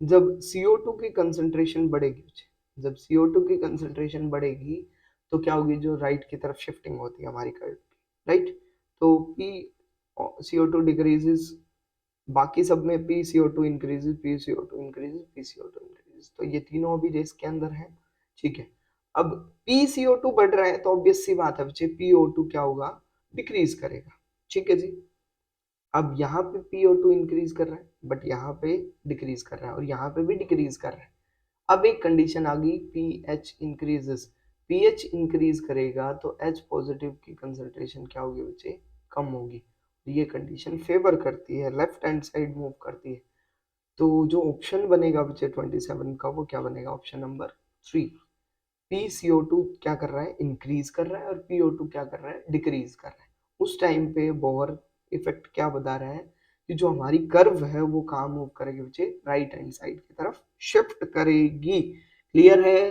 जब CO2 की कंसंट्रेशन बढ़ेगी बच्चे, जब CO2 की कंसंट्रेशन बढ़ेगी तो क्या होगी? जो राइट की तरफ शिफ्टिंग होती है हमारी कर्व की, राइट। तो P CO2 डिक्रीजेस, बाकी सब में PCO2 increases, PCO2 increases, PCO2 increases, तो ये तीनों अभी रेस के अंदर है, ठीक है। अब PCO2 बढ़ रहा है तो ऑब्वियस सी बात है बच्चे PO2 क्या होगा? डिक्रीज करेगा, ठीक है जी। अब यहाँ पे PO2 इंक्रीज कर रहा है, बट यहाँ पे डिक्रीज कर रहा है, और यहाँ पे भी डिक्रीज कर रहा है। अब एक कंडीशन आ गई, pH इंक्रीजेस, pH इंक्रीज करेगा तो H पॉजिटिव की कंसंट्रेशन क्या होगी बच्चे? कम होगी। ये कंडीशन फेवर करती है, लेफ्ट हैंड साइड मूव करती है। तो जो ऑप्शन बनेगा बच्चे 27 का, वो क्या बनेगा? Option number 3। PCO2 क्या कर रहा है? इंक्रीज कर रहा है, और PO2 क्या कर रहा है? डिक्रीज कर रहा है। उस टाइम पे बोहर इफेक्ट क्या बता रहा है कि जो हमारी कर्व है वो कहाँ मूव करेगी बच्चे? राइट हैंड साइड की तरफ शिफ्ट करेगी। क्लियर है?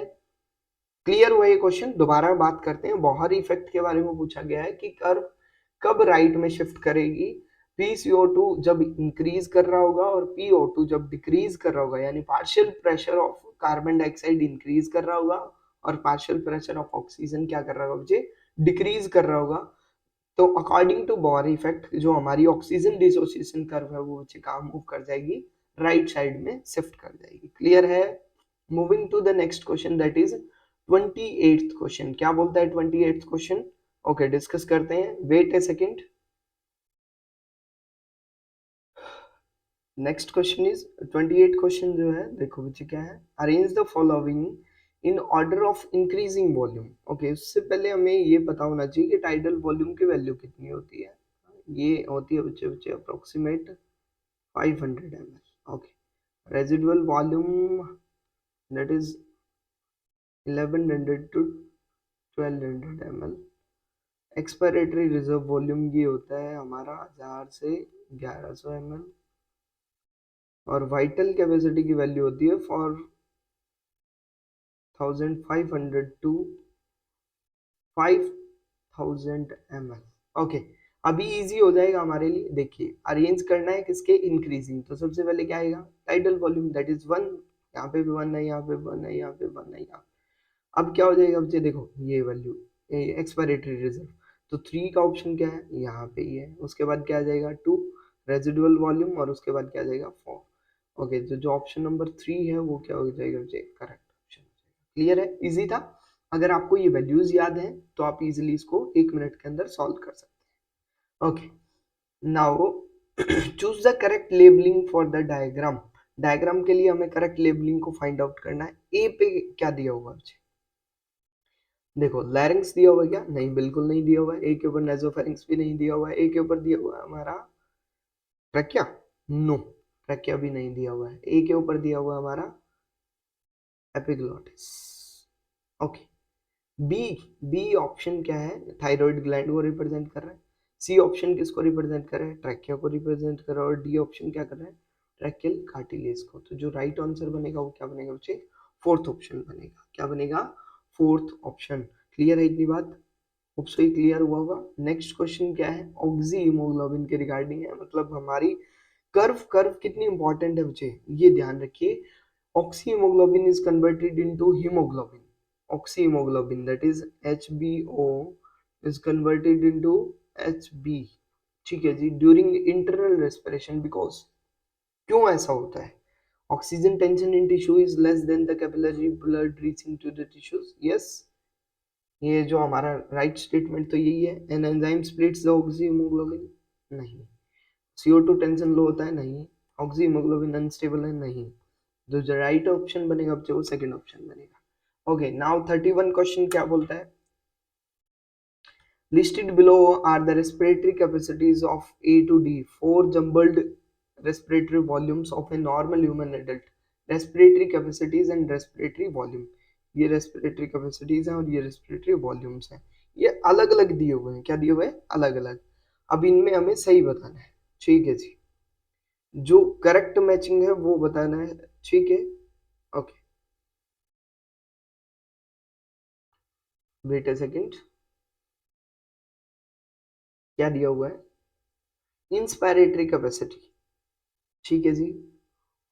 क्लियर हुआ ये क्वेश्चन? दोबारा बात करते हैं, बोहर इफेक्ट के बारे में पूछा गया है कि कर्व कब राइट में शिफ्ट करेगी? PCO2 जब इंक्रीज कर रहा होगा और PO2 जब डिक्रीज कर रहा होगा, यानी partial pressure of carbon dioxide increase कर रहा होगा और पार्शियल प्रेशर ऑफ ऑक्सीजन क्या कर रहा होगा बच्चे? डिक्रीज कर रहा होगा। तो अकॉर्डिंग टू बोहर इफेक्ट जो हमारी ऑक्सीजन डिसोसिएशन कर्व है वो बच्चे कहाँ मूव कर जाएगी? राइट साइड में शिफ्ट कर जाएगी। क्लियर है? Moving to the next question, that is 28th question. क्या बोलता है 28th क्वेश्चन? ओके डिस्कस करते हैं, wait a second. Next question is 28 question जो है, देखो बच्चे क्या है, arrange the following in order of increasing volume. Okay उससे पहले हमें ये पता होना चाहिए कि टाइडल वॉल्यूम की वैल्यू कितनी होती है। ये होती है बच्चे बच्चे approximate 500 ml, okay. Residual volume that is 1100 to 1200 ml। Expiratory reserve volume ये होता है हमारा 1000 से 1100 ml, और वाइटल कैपेसिटी की वैल्यू होती है 4500 to 5000 ml, ओके। अभी इजी हो जाएगा हमारे लिए, देखिए अरेंज करना है किसके? इंक्रीजिंग। तो सबसे पहले क्या आएगा? टाइडल वॉल्यूम दैट इज 1, यहाँ पे भी 1 है, यहाँ पे 1 है, यहाँ पे 1 है, यहाँ। अब क्या हो जाएगा बच्चे? देखो ये वैल्यू एक्सपायरेटरी रिजर्व, तो 3 का ऑप्शन क्या है? यहाँ पे ही है। उसके बाद क्या आ जाएगा? 2 रेजिडुअल वॉल्यूम, और उसके बाद क्या आ जाएगा? 4, ओके। जो ऑप्शन नंबर 3 है वो क्या हो जाएगा बच्चे? करेक्ट ऑप्शन हो जाएगा। क्लियर है? इजी था। अगर आपको ये वैल्यूज याद हैं तो आप इजिली इसको 1 मिनट के अंदर सॉल्व कर सकते हैं, okay. Now choose the correct labelling for the diagram. Diagram के लिए हमें करेक्ट लेबलिंग को फाइंड आउट करना है। ए पे क्या दिया हुआ बच्चे? देखो लैरिंग्स दिया हुआ है क्या? नहीं, बिल्कुल नहीं दिया हुआ है। ए के ऊपर नेसोफेरिंक्स भी नहीं दिया हुआ है। ए के ऊपर दिया हुआ है हमारा ट्रैकिया, नो, ट्रैकिया भी नहीं दिया हुआ है। ए के ऊपर दिया हुआ है हमारा epiglottis. Okay, B, B option क्या है? थायराइड ग्लैंड को रिप्रेजेंट कर रहा है। सी ऑप्शन किसको रिप्रेजेंट कर रहा है? ट्रैकिया को रिप्रेजेंट कर रहा है। और डी ऑप्शन क्या कर रहा है? ट्रैकियल कार्टिलेज को। तो जो राइट आंसर बनेगा वो क्या बनेगा बच्चे? फोर्थ ऑप्शन बनेगा। क्या बनेगा? Fourth option. क्लियर है इतनी बात? होप सो ही क्लियर हुआ होगा। नेक्स्ट क्वेश्चन क्या है? ऑक्सी हीमोग्लोबिन के रिगार्डिंग है, मतलब हमारी कर्व, कर्व कितनी इंपॉर्टेंट है बच्चे, ये ध्यान रखिए। Oxy haemoglobin is converted into haemoglobin. Oxy haemoglobin that is HBO is converted into HB, ठीक है जी, ड्यूरिंग इंटरनल रेस्पिरेशन। बिकॉज क्यों ऐसा होता है? Oxygen tension in tissue is less than the capillary blood reaching to the tissues. Yes, ये जो हमारा राइट स्टेटमेंट तो यही है। An enzyme splits the oxy haemoglobin, नहीं। CO2 टेंशन लो होता है, नहीं। ऑक्सी हीमोग्लोबिन अनस्टेबल है, नहीं। जो राइट ऑप्शन बनेगा बच्चे वो सेकंड ऑप्शन बनेगा। ओके, नाउ 31 क्वेश्चन क्या बोलता है? Listed below are the respiratory capacities of A to D, four jumbled respiratory volumes of a normal human adult. Respiratory capacities and respiratory volume. ये respiratory capacities हैं और ये respiratory volumes हैं। ये अलग अलग दिए हुए हैं। क्या दिए हुए हैं? अलग अलग। अब इनमें हमें सही बताना है, ठीक है जी। जो करेक्ट मैचिंग है वो बताना है, ठीक है। Okay, wait a second. क्या दिया हुआ है? इंस्पायरेटरी कैपेसिटी, ठीक है जी।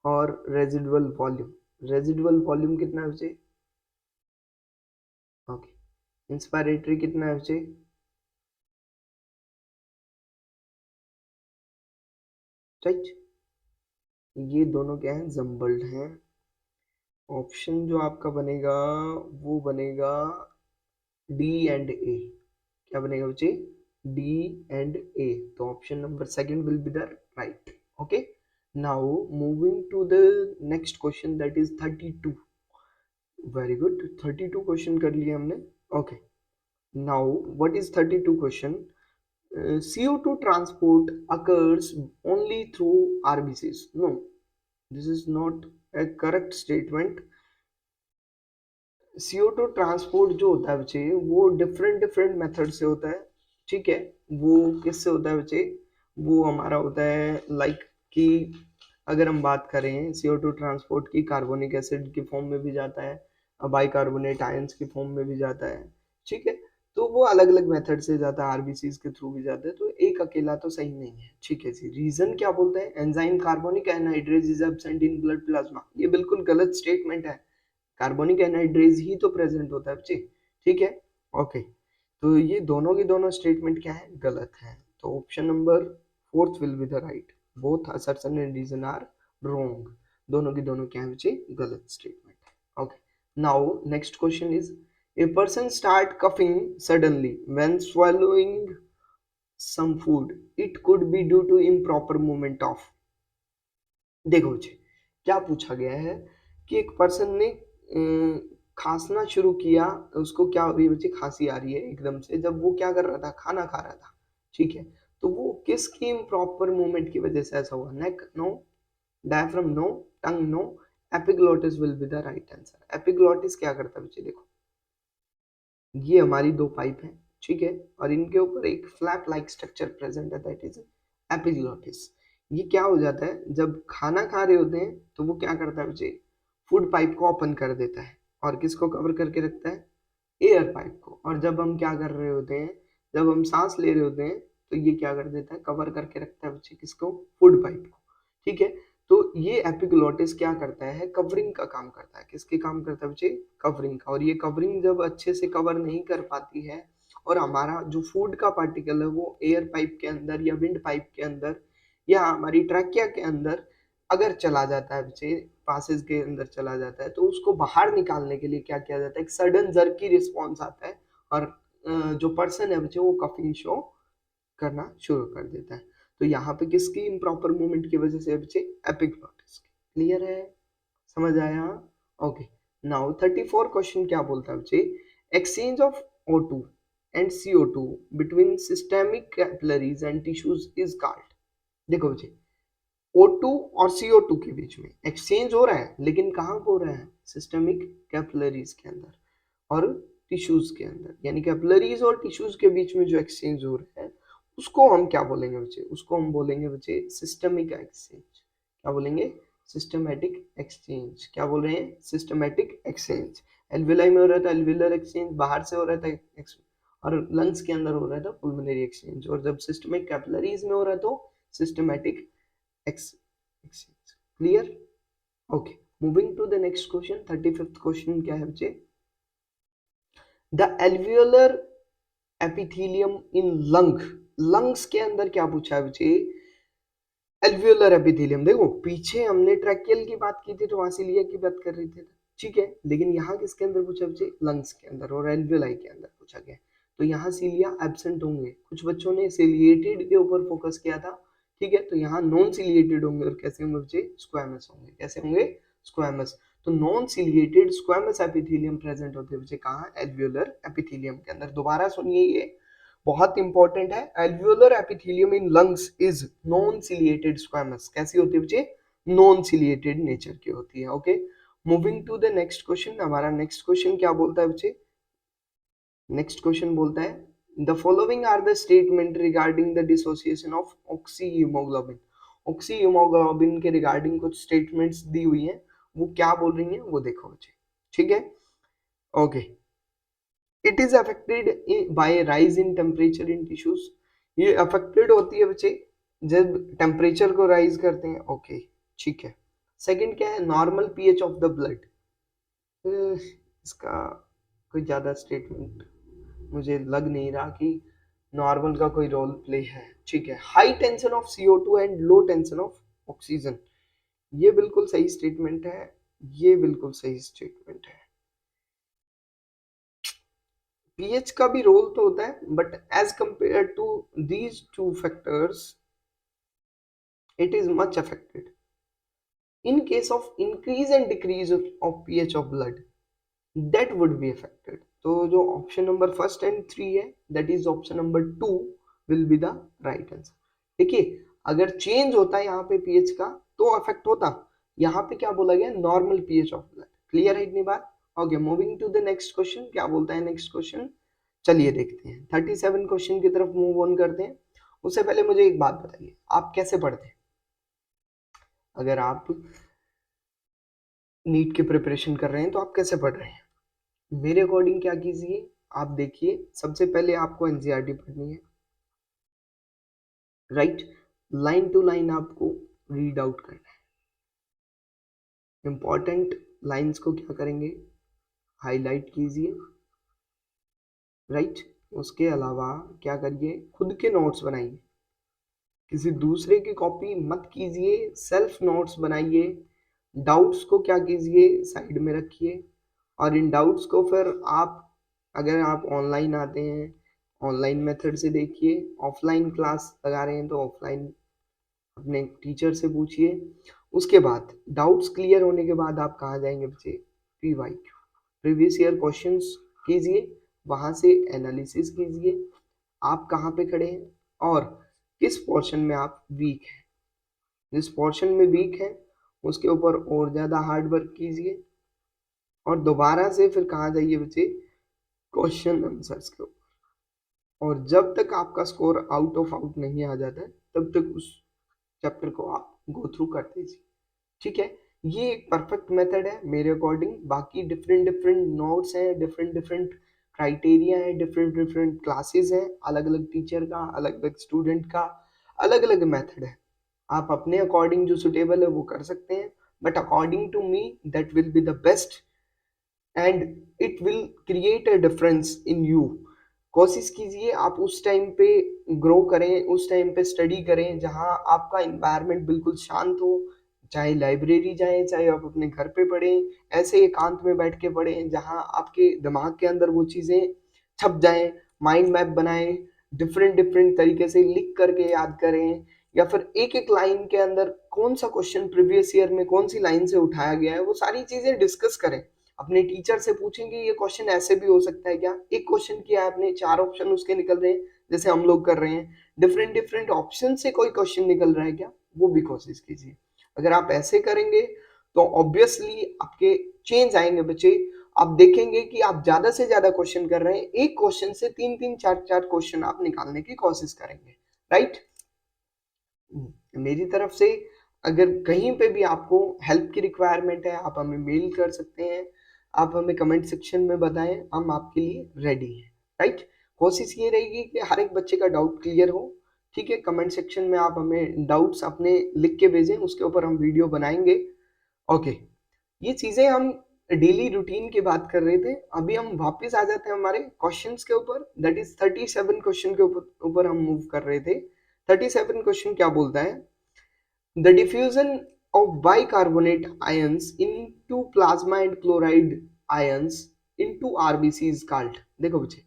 और रेजिडुअल वॉल्यूम, रेजिडुअल वॉल्यूम कितना है बच्चे? ओके, इंस्पायरेटरी कितना है बच्चे? राइट, ये दोनों क्या है? जम्बल्ड हैं। ऑप्शन जो आपका बनेगा वो बनेगा डी एंड ए। क्या बनेगा बच्चे? D and A. तो option number second will be the right. Okay, now moving to the next question that is 32। Very good, 32 question कर लिए हमने। Okay, now what is 32 question? CO2 transport occurs only through RBCs. No, this is not a correct statement. CO2 transport जो होता है बच्चे वो different different method से होता है, ठीक है। वो किससे होता है बच्चे? वो हमारा होता है लाइक कि अगर हम बात करें CO2 ट्रांसपोर्ट की, कार्बोनिक एसिड की फॉर्म में भी जाता है, बाइकार्बोनेट आयंस की फॉर्म में भी जाता है, ठीक है। तो वो अलग अलग मेथड से जाता है, आरबीसीज के थ्रू भी जाता है, तो एक अकेला तो सही नहीं है, ठीक है जी। रीजन क्या बोलते हैं? Enzyme carbonic anhydrase is absent in blood plasma. ये बिल्कुल गलत स्टेटमेंट है। कार्बोनिक एनहाइड्रेज ही तो प्रेजेंट होता है बच्चे, ठीक है। ओके, तो ये दोनों की दोनों स्टेटमेंट क्या है? गलत है। तो option number fourth will be the right. Both assertion and reason are wrong. दोनों की दोनों क्या है बच्चे? गलत स्टेटमेंट है। Okay, now next question is a person start coughing suddenly when swallowing some food. It could be due to improper movement of। देखो जी, क्या पूछा गया है कि एक पर्सन ने खांसना शुरू किया, तो उसको क्या हो रही है बच्चे? खांसी आ रही है एकदम से, जब वो क्या कर रहा था? खाना खा रहा था, ठीक है। तो वो किसकी इम्प्रॉपर मूवमेंट की वजह से ऐसा हुआ? Neck no, diaphragm no, tongue no, epiglottis will be the right answer. Epiglottis क्या करता है बच्चे? देखो, ये हमारी दो पाइप हैं, ठीक है, और इनके ऊपर एक फ्लैप लाइक स्ट्रक्चर प्रेजेंट है, दैट इज एपिग्लोटिस। ये क्या हो जाता है जब खाना खा रहे होते हैं तो वो क्या करता है बच्चे? फूड पाइप को ओपन कर देता है और किसको कवर करके रखता है? एयर पाइप को। और जब हम क्या कर रहे होते हैं? जब हम सांस ले रहे होते हैं तो ये क्या कर देता है? कवर करके रखता है बच्चे किसको? फूड पाइप को, ठीक है। तो ये एपिग्लोटिस क्या करता है? कवरिंग का काम करता है। किसके काम करता है बच्चे? कवरिंग का। और ये कवरिंग जब अच्छे से कवर नहीं कर पाती है और हमारा जो फूड का पार्टिकल है वो एयर पाइप के अंदर या विंड पाइप के अंदर या हमारी ट्रैकिया के अंदर अगर चला जाता है बच्चे, पासेज के अंदर चला जाता है, तो उसको बाहर निकालने के लिए क्या किया जाता है? एक सडन जर्की रिस्पॉन्स आता है और जो पर्सन है बच्चे वो कफिंग शो करना शुरू कर देता है। तो यहाँ पे किसकी इम्प्रॉपर मूवमेंट की वजह से बच्चे? एपिग्लॉटिस की। क्लियर है? समझ आया? ओके, नाउ 34 क्वेश्चन क्या बोलता है बच्चे? Exchange of O2 and CO2 between systemic capillaries and tissues is called. देखो बच्चे, O2 और CO2 के बीच में एक्सचेंज हो रहा है, लेकिन कहाँ हो रहा है? सिस्टमिक कैपिलरीज के अंदर और टिश्यूज के अंदर, यानी कैपिलरीज और टिश्यूज के बीच में जो एक्सचेंज हो रहा है उसको हम क्या बोलेंगे बच्चे? उसको हम बोलेंगे बच्चे सिस्टमिक एक्सचेंज। क्या बोलेंगे? Systematic exchange. क्या बोल रहे हैं? Systematic exchange. एल्विलाई में हो रहा था एल्विलर एक्सचेंज, बाहर से हो रहा था और लंग्स के अंदर हो रहा था पुल्मोनरी एक्सचेंज, और जब सिस्टमिक कैपिलरीज में हो रहा है तो systematic exchange. Clear? Okay. Moving to the next question, 35th question क्या है बच्चे? The alveolar epithelium in lung. lungs के अंदर क्या पूछा है बच्चे? Alveolar epithelium. देखो पीछे हमने ट्रैकियल की बात की थी तो वहां सिलिया की बात कर रहे थे, ठीक है, लेकिन यहाँ किसके अंदर पूछा बच्चे? लंग्स के अंदर और एल्वियोलाई के अंदर पूछा गया। तो यहाँ सिलिया एब्सेंट होंगे। कुछ बच्चों ने सिलिएटेड के ऊपर फोकस किया था, ठीक है, तो यहाँ नॉन सिलिएटेड होंगे। और कैसे होंगे बच्चे? स्क्वैमस होंगे। कैसे होंगे? स्क्वैमस। तो non ciliated squamous epithelium present होते हैं बच्चे कहाँ? एल्वियोलर एपिथेलियम के अंदर। दोबारा सुनिए, ये बहुत इंपॉर्टेंट है। Alveolar epithelium in lungs is non ciliated squamous. कैसी होती है बच्चे? नॉन सिलिएटेड नेचर की होती है। Okay, moving to the next question. हमारा नेक्स्ट क्वेश्चन क्या बोलता है बच्चे? नेक्स्ट क्वेश्चन बोलता है the following are the statement regarding the dissociation of oxyhaemoglobin. Oxyhaemoglobin के रिगार्डिंग कुछ स्टेटमेंट्स दी हुई हैं, वो क्या बोल रही हैं वो देखो बच्चे, ठीक है। Okay, it is affected by rise in temperature in tissues. ये अफेक्टेड होती है बच्चे जब टेम्परेचर को राइज करते हैं। ओके, ठीक है। सेकंड क्या है? Normal pH of the blood. इसका कोई ज्यादा स्टेटमेंट मुझे लग नहीं रहा कि नॉर्मल का कोई रोल प्ले है, ठीक है। High tension of CO2 and low tension of oxygen, ये बिल्कुल सही स्टेटमेंट है, ये बिल्कुल सही स्टेटमेंट है। पीएच का भी रोल तो होता है, but as compare to these two factors it is much affected in case of increase and decrease of pH of blood, that would be affected। तो जो ऑप्शन नंबर फर्स्ट एंड 3 है, that is option number 2 will be the right answer. देखिए अगर change होता है यहाँ पे pH का तो अफेक्ट होता, यहाँ पे क्या बोला गया? Normal pH of blood. Clear है इतनी बात? Okay, moving to the next question. क्या बोलता है नेक्स्ट क्वेश्चन? चलिए देखते हैं, 37 क्वेश्चन की तरफ मूव ऑन करते हैं। उससे पहले मुझे एक बात बताइए, आप कैसे पढ़ते हैं? अगर आप नीट की प्रिपरेशन कर रहे हैं तो आप कैसे पढ़ रहे हैं? मेरे अकॉर्डिंग क्या कीजिए, आप देखिए, सबसे पहले आपको एनसीईआरटी पढ़नी है, राइट। लाइन टू लाइन आपको रीड आउट करना है। इंपॉर्टेंट लाइंस को क्या करेंगे? हाईलाइट कीजिए, राइट। उसके अलावा क्या करिए? खुद के नोट्स बनाइए, किसी दूसरे की कॉपी मत कीजिए, सेल्फ नोट्स बनाइए। डाउट्स को क्या कीजिए? साइड में रखिए, और इन डाउट्स को फिर आप, अगर आप ऑनलाइन आते हैं ऑनलाइन मेथड से देखिए, ऑफलाइन क्लास लगा रहे हैं तो ऑफलाइन अपने टीचर से पूछिए। उसके बाद डाउट्स क्लियर होने के बाद आप कहाँ जाएंगे बच्चे? PYQ, प्रीवियस ईयर क्वेश्चंस कीजिए, वहाँ से एनालिसिस कीजिए, आप कहाँ पे खड़े हैं और किस पोर्शन में आप वीक हैं। जिस पोर्शन में वीक है उसके ऊपर और ज़्यादा हार्ड वर्क कीजिए, और दोबारा से फिर कहाँ जाइए बच्चे? क्वेश्चन आंसर्स के ऊपर। और जब तक आपका स्कोर आउट ऑफ आउट नहीं आ जाता है तब तक उस चैप्टर को आप गो थ्रू करते दीजिए, ठीक है। ये एक परफेक्ट मेथड है मेरे अकॉर्डिंग। बाकी डिफरेंट डिफरेंट नोट्स हैं, डिफरेंट डिफरेंट क्राइटेरिया है, डिफरेंट डिफरेंट क्लासेस हैं, अलग अलग टीचर का, अलग अलग स्टूडेंट का अलग अलग मेथड है। आप अपने अकॉर्डिंग जो सुटेबल है वो कर सकते हैं, but according to me that will be the best and it will create a difference in you. कोशिश कीजिए आप उस टाइम पे ग्रो करें, उस टाइम पे स्टडी करें जहां आपका इन्वायरमेंट बिल्कुल शांत हो, चाहे लाइब्रेरी जाएं, चाहे आप अपने घर पे पढ़ें, ऐसे एकांत में बैठ के पढ़ें जहां आपके दिमाग के अंदर वो चीज़ें छप जाएं, माइंड मैप बनाएं, डिफरेंट डिफरेंट तरीके से लिख करके याद करें, या फिर एक एक लाइन के अंदर कौन सा क्वेश्चन प्रीवियस ईयर में कौन सी लाइन से उठाया गया है वो सारी चीज़ें डिस्कस करें। अपने टीचर से पूछेंगे ये क्वेश्चन ऐसे भी हो सकता है क्या, एक क्वेश्चन किया आपने 4 ऑप्शन उसके निकल रहे हैं जैसे हम लोग कर रहे हैं, डिफरेंट डिफरेंट ऑप्शन से कोई क्वेश्चन निकल रहा है क्या, वो भी कोशिश कीजिए। अगर आप ऐसे करेंगे तो ऑब्वियसली आपके चेंज आएंगे बच्चे। आप देखेंगे कि आप ज्यादा से ज्यादा क्वेश्चन कर रहे हैं, एक क्वेश्चन से 3-3 4-4 क्वेश्चन आप निकालने की कोशिश करेंगे, राइट। मेरी तरफ से अगर कहीं पे भी आपको हेल्प की रिक्वायरमेंट है आप हमें मेल कर सकते हैं, आप हमें कमेंट सेक्शन में बताएं, हम आपके लिए रेडी हैं, राइट। कोशिश ये रहेगी कि हर एक बच्चे का डाउट क्लियर हो, ठीक है। कमेंट सेक्शन में आप हमें डाउट्स अपने लिख के भेजें, उसके ऊपर हम वीडियो बनाएंगे। ओके, ये चीजें हम डेली रूटीन की बात कर रहे थे, अभी हम वापस आ जाते हैं हमारे क्वेश्चंस के ऊपर, दैट इज 37 क्वेश्चन के ऊपर हम मूव कर रहे थे। 37 क्वेश्चन क्या बोलता है, the diffusion of bicarbonate ions into plasma and chloride ions into RBC is called। देखो बच्चे,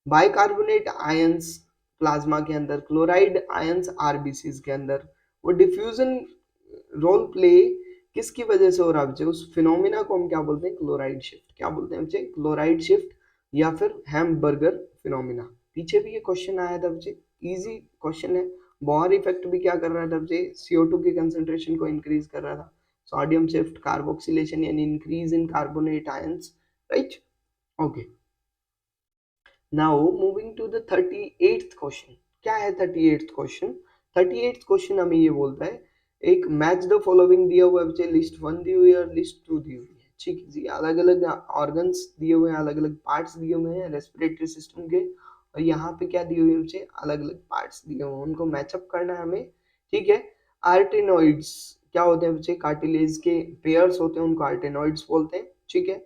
बाइकार्बोनेट आयंस प्लाज्मा के अंदर, क्लोराइड आयंस आरबीसी के अंदर, वो डिफ्यूजन रोल प्ले किसकी वजह से हो रहा है बच्चे, उस फिनोमिना को हम क्या बोलते हैं, क्लोराइड शिफ्ट। क्या बोलते हैं बच्चे, क्लोराइड शिफ्ट या फिर हैम्बर्गर फिनोमिना। पीछे भी ये क्वेश्चन आया था बच्चे, इजी क्वेश्चन है। बॉर इफेक्ट भी क्या कर रहा था बच्चे, CO2 की कंसेंट्रेशन को इंक्रीज कर रहा था, सोडियम शिफ्ट, कार्बोक्सिलेशन यानी increase in carbonate ions, right. Okay, now moving to the 38th question. क्या है 38th क्वेश्चन, 38th क्वेश्चन हमें ये बोलता है, एक मैच द फॉलोइंग दिया हुआ है बच्चे, लिस्ट 1 दी हुई है और लिस्ट 2 दी हुई है, ठीक है जी। अलग अलग ऑर्गन्स दिए हुए हैं, अलग अलग पार्ट्स दिए हुए हैं रेस्पिरेटरी सिस्टम के, और यहाँ पे क्या दिए हुए हैं बच्चे, अलग अलग पार्ट्स दिए हुए हैं, उनको मैचअप करना है हमें, ठीक है। आर्टेनॉइड्स क्या होते हैं बच्चे, कार्टिलेज के पेयर्स होते हैं, उनको आर्टेनॉइड्स बोलते हैं, ठीक है।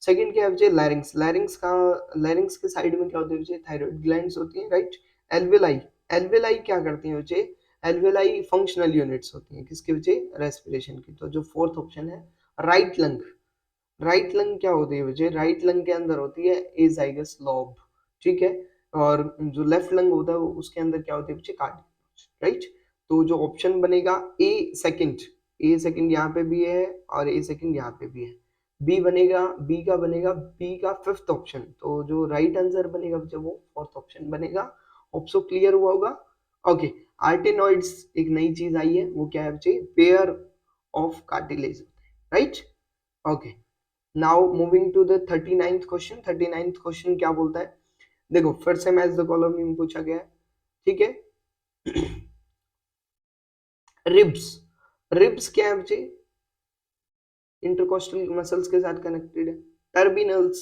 सेकंड क्या है बच्चे, लैरिंग्स, लैरिंग्स के साइड में क्या होती है बच्चे, थायराइड ग्लैंड्स होती हैं, राइट। एल्वेलाई, एल्वेलाई क्या करती हैं बच्चे, एल्वेलाई फंक्शनल यूनिट्स होती हैं किसके बच्चे, रेस्पिरेशन की। तो जो फोर्थ ऑप्शन है राइट लंग, राइट लंग क्या होती है बच्चे, राइट लंग के अंदर होती है एजाइगस लॉब, ठीक है। और जो लेफ्ट लंग होता है उसके अंदर क्या होती है बच्चे, कार्डियस, राइट। तो जो ऑप्शन बनेगा ए सेकंड, ए सेकंड यहाँ पे भी है और ए सेकंड यहाँ पे भी है, बी बनेगा, बी का बनेगा, बी का फिफ्थ ऑप्शन, तो जो राइट आंसर बनेगा बच्चे वो फोर्थ ऑप्शन बनेगा। ऑप्शन क्लियर हुआ होगा। ओके, आर्टेनॉइड्स एक नई चीज आई है, वो क्या है बच्चे, pair of cartilage, right. Okay, now moving to the 39th question. 39th question क्या बोलता है, देखो फिर से मैच द फॉलोइंग पूछा गया है, ठीक है। रिब्स, रिब्स क्या है बच्चे, इंटरकोस्टल मसल्स के साथ कनेक्टेड है। टर्बिनल्स,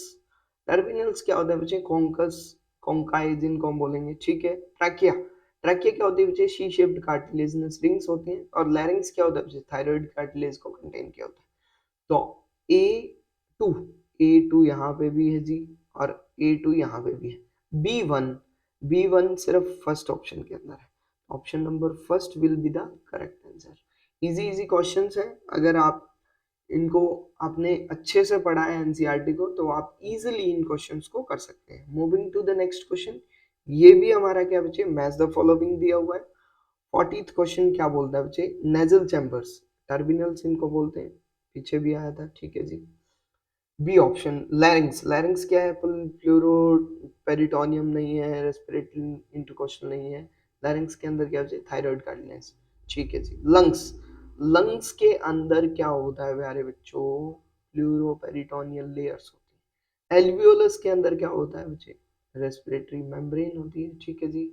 टर्बिनल्स क्या होता है बच्चे, कॉन्कस, कॉन्काई जिनको हम बोलेंगे, ठीक है। ट्रैकिया, ट्रैकिया क्या होती है बच्चे, शी शेप्ड कार्टिलेजिनस रिंग्स होती हैं। और लैरिंग्स क्या होता है बच्चे, थायराइड कार्टिलेज को कंटेन किया होता है। तो A2, A2 यहाँ पे भी है जी, और A2 यहाँ पे भी है। B1, B1 सिर्फ फर्स्ट ऑप्शन के अंदर है, option number first will be the correct answer. Easy easy questions हैं, अगर आप इनको आपने अच्छे से पढ़ा है एनसीईआरटी को तो आप इजीली इन क्वेश्चंस को कर सकते हैं। Moving to the next question, ये भी हमारा क्या बच्चे, मैच द फॉलोइंग दिया हुआ है। 40th क्वेश्चन क्या बोलता है बच्चे, नेजल चैम्बर्स, टर्बिनल्स इनको बोलते हैं, पीछे भी आया था, ठीक है जी। बी ऑप्शन लैरिंग्स, लैरिंग्स क्या है, प्लूरो पेरिटोनियम नहीं है, रेस्पिरेटरी इंटरकोस्टल नहीं है, लैरिंग्स के अंदर क्या बच्चे, थायराइड कार्टिलेज, ठीक है जी। लंग्स, लंग्स के अंदर क्या होता है प्यारे बच्चों, प्लूरो पेरिटोनियल लेयर्स होती है। एल्वियोलस के अंदर क्या होता है बच्चे, रेस्पिरेटरी मेम्ब्रेन होती है, ठीक है जी।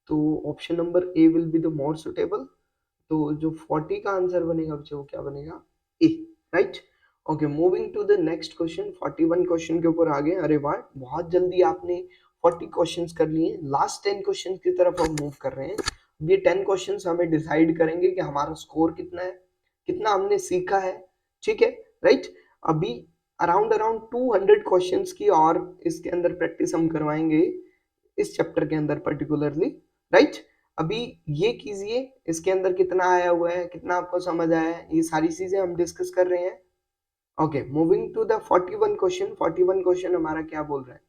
तो option number A will be the more suitable. तो जो 40 का आंसर बनेगा बच्चे वो क्या बनेगा, A, right. Okay, moving to the next question. 41 question के ऊपर आ गए, अरे वाह बहुत जल्दी आपने 40 क्वेश्चंस कर लिए। लास्ट 10 क्वेश्चन की तरफ हम मूव कर रहे हैं। ये 10 क्वेश्चंस हमें डिसाइड करेंगे कि हमारा स्कोर कितना है, कितना हमने सीखा है, ठीक है, राइट। अभी अराउंड अराउंड 200 क्वेश्चंस की और इसके अंदर प्रैक्टिस हम करवाएंगे, इस चैप्टर के अंदर पर्टिकुलरली, राइट। अभी ये कीजिए, इसके अंदर कितना आया हुआ है, कितना आपको समझ आया है, ये सारी चीजें हम डिस्कस कर रहे हैं। Okay, moving to the 41 question. 41 question हमारा क्या बोल रहा है,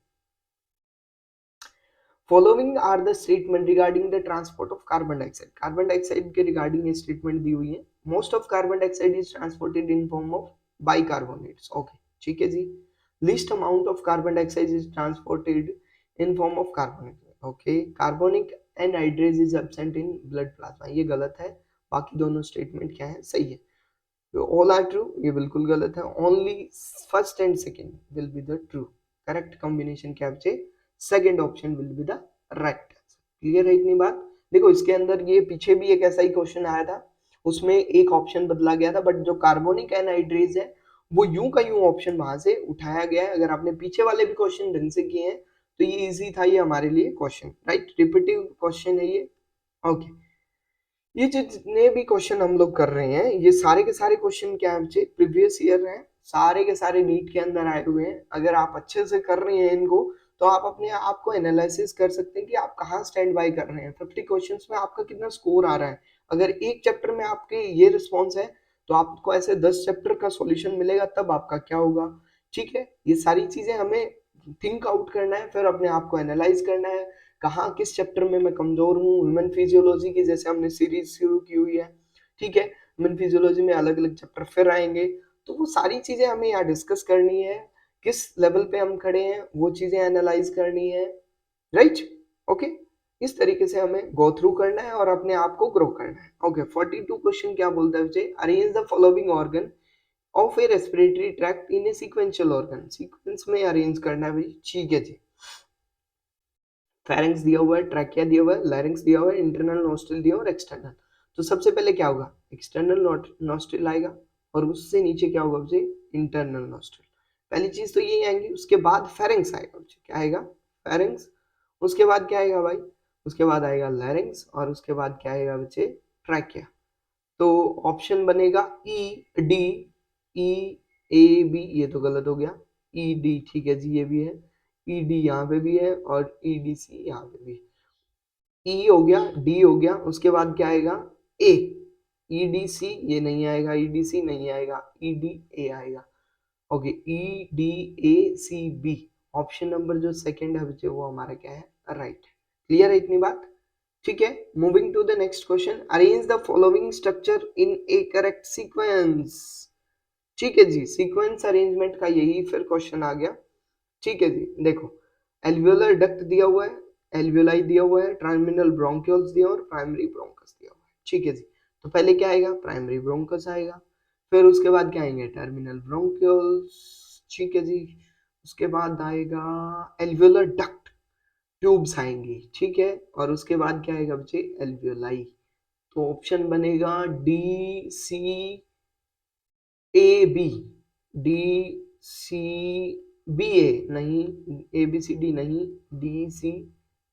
following are the statement regarding the transport of carbon dioxide. Carbon dioxide के रिगार्डिंग ये स्टेटमेंट दी हुई है। Most of carbon dioxide is transported in form of bicarbonates. Okay, ठीक है जी। Least amount of carbon dioxide is transported in form of carbonic. Okay, carbonic anhydrase is absent in blood plasma, ये गलत है। बाकी दोनों स्टेटमेंट क्या है, सही है। ऑल आर ट्रू, ये बिल्कुल गलत है। Only first and second will be the true. Correct combination क्या बचे, second option will be the right answer. Clear है इतनी बात। देखो इसके अंदर ये पीछे भी एक ऐसा ही क्वेश्चन आया था, उसमें एक ऑप्शन बदला गया था, बट जो कार्बोनिक एनहाइड्रेज है वो यूं का यूं ऑप्शन वहां से उठाया गया है। अगर आपने पीछे वाले भी क्वेश्चन ढंग से किए हैं तो ये इजी था ये हमारे लिए क्वेश्चन, राइट। रिपीटिव क्वेश्चन है ये। ओके, ये जितने भी क्वेश्चन हम लोग कर रहे हैं ये सारे के सारे क्वेश्चन क्या है बच्चे, प्रीवियस ईयर हैं, सारे के सारे नीट के अंदर आए हुए हैं। अगर आप अच्छे से कर रहे हैं इनको तो आप अपने आप को एनालिसिस कर सकते हैं कि आप कहाँ स्टैंड बाय कर रहे हैं, 50 क्वेश्चंस में आपका कितना स्कोर आ रहा है। अगर एक चैप्टर में आपके ये रिस्पॉन्स है तो आपको ऐसे 10 चैप्टर का सॉल्यूशन मिलेगा, तब आपका क्या होगा। ठीक है, ये सारी चीजें हमें थिंक आउट करना है, फिर अपने आप को एनालाइज करना है कहाँ किस चैप्टर में मैं कमजोर हूँ। ह्यूमन फिजियोलॉजी की जैसे हमने सीरीज शुरू की हुई है, ठीक है, ह्यूमन फिजियोलॉजी में अलग अलग चैप्टर फिर आएंगे, तो वो सारी चीजें हमें यहाँ डिस्कस करनी है। किस लेवल पे हम खड़े हैं वो चीजें एनालाइज करनी है, राइट। ओके, इस तरीके से हमें गो थ्रू करना है और अपने आप को ग्रो करना है। ओके, 42 क्वेश्चन क्या बोलता है बच्चे, arrange the following organ of A respiratory tract in A sequential organ, sequence में अरेंज करना है भाई, ठीक है जी। फेरेंक्स दिया हुआ है, ट्रैकिया दिया हुआ है, लैरिंक्स दिया हुआ है, इंटरनल नोस्ट्रिल दिया हुआ है और एक्सटर्नल। तो सबसे पहले क्या होगा, एक्सटर्नल नोस्ट्रिल आएगा और उससे नीचे क्या होगा बच्चे, इंटरनल नोस्ट्रिल। पहली चीज तो ये आएंगी, उसके बाद फेरेंक्स आएगा बच्चे, क्या आएगा, फेरेंक्स। उसके बाद क्या आएगा भाई, उसके बाद आएगा लैरिंक्स और उसके बाद क्या आएगा बच्चे, ट्रैकिया। तो ऑप्शन बनेगा E D, E A B, ये तो गलत हो गया, ई डी, ठीक है जी, ये भी है, ई डी यहाँ पे भी है और ई डी सी यहाँ पे भी। ई हो गया, डी हो गया, उसके बाद क्या आएगा, ए। ई डी सी ये नहीं आएगा, ई डी सी नहीं आएगा, ई डी ए आएगा। Okay, E D A C B, option number जो सेकंड है बच्चे वो हमारा क्या है, राइट। क्लियर है इतनी बात, ठीक है। Moving to the next question, arrange the following structure in a correct sequence. ठीक है जी, सीक्वेंस अरेंजमेंट का यही फिर क्वेश्चन आ गया। ठीक है जी, देखो एल्वियोलर डक्ट दिया हुआ है, एल्वियोलाई दिया हुआ है, टर्मिनल ब्रोंक्यूल्स दिया हुआ है और प्राइमरी ब्रोंकस दिया हुआ है। ठीक है जी, तो पहले क्या आएगा, प्राइमरी ब्रोंकस आएगा, फिर उसके बाद क्या आएंगे, टर्मिनल ब्रोंक्यूल्स, ठीक है जी। उसके बाद आएगा एल्वियोलर डक्ट, ट्यूब्स आएंगी, ठीक है, और उसके बाद क्या आएगा बच्चे, एल्वियोलाई। तो ऑप्शन बनेगा D C A B, D C B A नहीं, ए बी सी डी नहीं, D C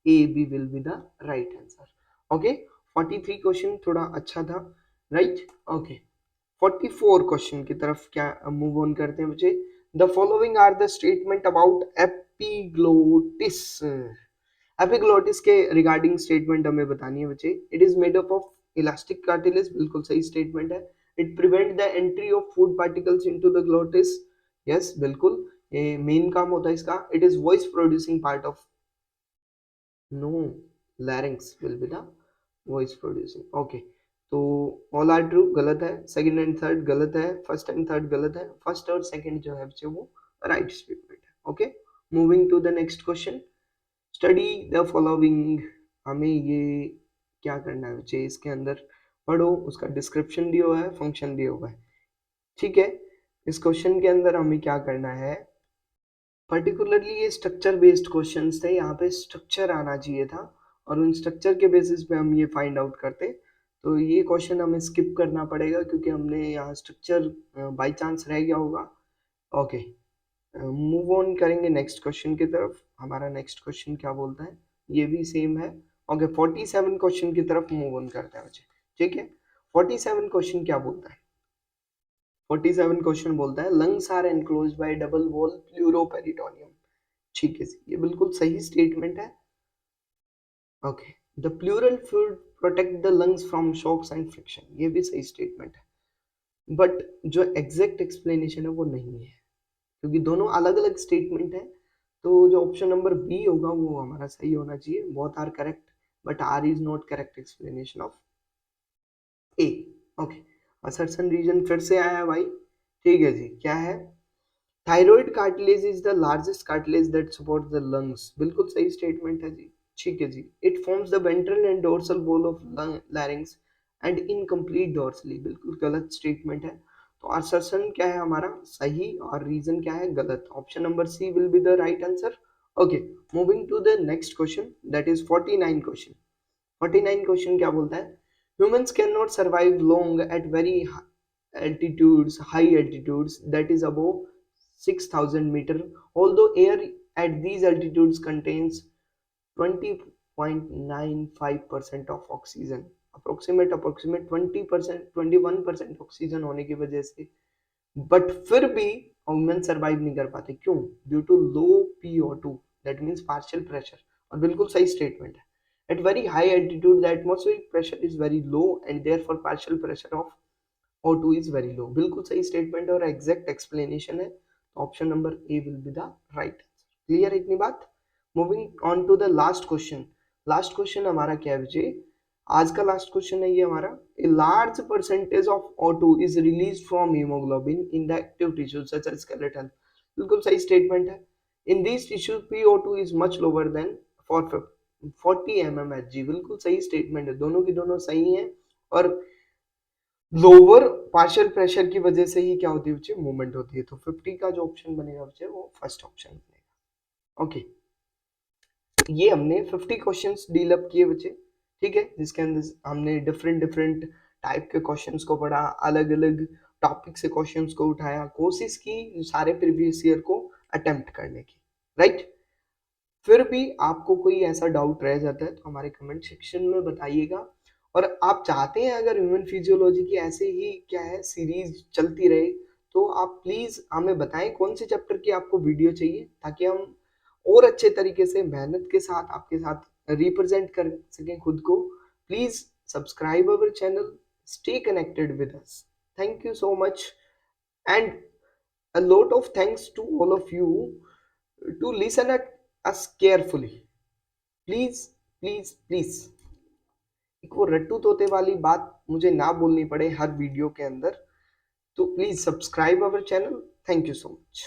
A B will be the right answer. Okay, 43 question थोड़ा अच्छा था, राइट। ओके, 44 क्वेश्चन की तरफ क्या मूव ऑन करते हैं बच्चे। The following are the statement about epiglottis. Epiglottis के रिगार्डिंग स्टेटमेंट हमें बतानी है बच्चे। It is made up of elastic cartilage, बिल्कुल सही स्टेटमेंट है। It prevent the entry of food particles into the glottis, yes बिल्कुल, ये मेन काम होता है इसका। It is voice producing part of, no, larynx will be the voice producing. Okay, तो ऑल आर ट्रू गलत है, सेकंड एंड थर्ड गलत है, फर्स्ट एंड थर्ड गलत है, फर्स्ट और सेकंड जो है बच्चे वो राइट स्टेटमेंट है। Okay, moving to the next question, study the following. हमें ये क्या करना है बच्चे, इसके अंदर पढ़ो, उसका डिस्क्रिप्शन दिया हुआ है, फंक्शन दिया हुआ है, ठीक है। इस क्वेश्चन के अंदर हमें क्या करना है, पर्टिकुलरली ये स्ट्रक्चर बेस्ड क्वेश्चंस थे, यहाँ पे स्ट्रक्चर आना चाहिए था और उन स्ट्रक्चर के बेसिस पे हम ये फाइंड आउट करते। तो ये क्वेश्चन हमें स्किप करना पड़ेगा क्योंकि हमने यहाँ स्ट्रक्चर बाय चांस रह गया होगा। ओके, मूव ऑन करेंगे नेक्स्ट क्वेश्चन की तरफ। हमारा नेक्स्ट क्वेश्चन क्या बोलता है, ये भी सेम है। ओके, 47 क्वेश्चन की तरफ मूव ऑन करते हैं बच्चे, ठीक है। 47 क्वेश्चन क्या बोलता है, 47 क्वेश्चन बोलता है lungs are enclosed by double wall pleuroperitoneum. ठीक है जी, ये बिल्कुल सही स्टेटमेंट है। Okay, the pleural fluid protect the lungs from shocks and friction, ये भी सही स्टेटमेंट है। बट जो एग्जैक्ट एक्सप्लेनेशन है वो नहीं है क्योंकि दोनों अलग अलग स्टेटमेंट है। तो जो ऑप्शन नंबर बी होगा वो हमारा सही होना चाहिए, both are correct but R is not correct explanation of A. Okay, assertion reason फिर से आया है भाई, ठीक है जी, क्या है, thyroid cartilage is the largest cartilage that supports the lungs, बिल्कुल सही स्टेटमेंट है जी, ठीक है जी। It forms the ventral and dorsal wall of larynx and incomplete dorsally, बिल्कुल गलत स्टेटमेंट है। तो असर्शन क्या है हमारा सही और रीजन क्या है गलत। Option number C will be the right answer. Okay, moving to the next question that is 49 question. 49 question क्या बोलता है, humans cannot survive long at very high altitudes that is above 6000 meter, although air at these altitudes contains 20.95% of oxygen, approximate 20%, 21% oxygen होने की वजह से but फिर भी human survive नहीं कर पाते, क्यों? Due to low PO2, that means partial pressure. और बिल्कुल सही स्टेटमेंट है। At very high altitude the atmospheric pressure is very low and therefore partial pressure of O2 is very low, बिल्कुल सही स्टेटमेंट और एग्जैक्ट एक्सप्लेनेशन है। Option number A will be the right answer. Clear है इतनी बात? Moving on to the last question. Last question हमारा क्या है विजय? आज का लास्ट क्वेश्चन है ये हमारा। A large percentage of O2 is release from haemoglobin in the active tissue such as skeleton, बिल्कुल सही स्टेटमेंट है। In this tissue PO2 is much lower than for 40 mmHg, बिल्कुल सही स्टेटमेंट है, दोनों की दोनों सही है। और लोअर पार्शियल प्रेशर की वजह से ही क्या होती है बच्चे, मूवमेंट होती है। तो 50 का जो ऑप्शन बनेगा बच्चे वो फर्स्ट ऑप्शन बनेगा। ओके, ये हमने 50 क्वेश्चंस डील अप किए बच्चे, ठीक है, जिसके अंदर हमने डिफरेंट डिफरेंट टाइप के क्वेश्चंस को पढ़ा, अलग अलग टॉपिक से क्वेश्चंस को उठाया, कोशिश की सारे प्रीवियस ईयर को अटेम्प्ट करने की, राइट। फिर भी आपको कोई ऐसा डाउट रह जाता है तो हमारे कमेंट सेक्शन में बताइएगा। और आप चाहते हैं अगर ह्यूमन फिजियोलॉजी की ऐसे ही क्या है सीरीज चलती रहे तो आप प्लीज हमें बताएं कौन से चैप्टर की आपको वीडियो चाहिए, ताकि हम और अच्छे तरीके से मेहनत के साथ आपके साथ रिप्रेजेंट कर सकें खुद को। Please subscribe our channel, stay connected with us. Thank you so much and a lot of thanks to all of you to listen at us carefully. Please please please एक वो रट्टू तोते वाली बात मुझे ना बोलनी पड़े हर वीडियो के अंदर, तो please subscribe our channel. Thank you so much.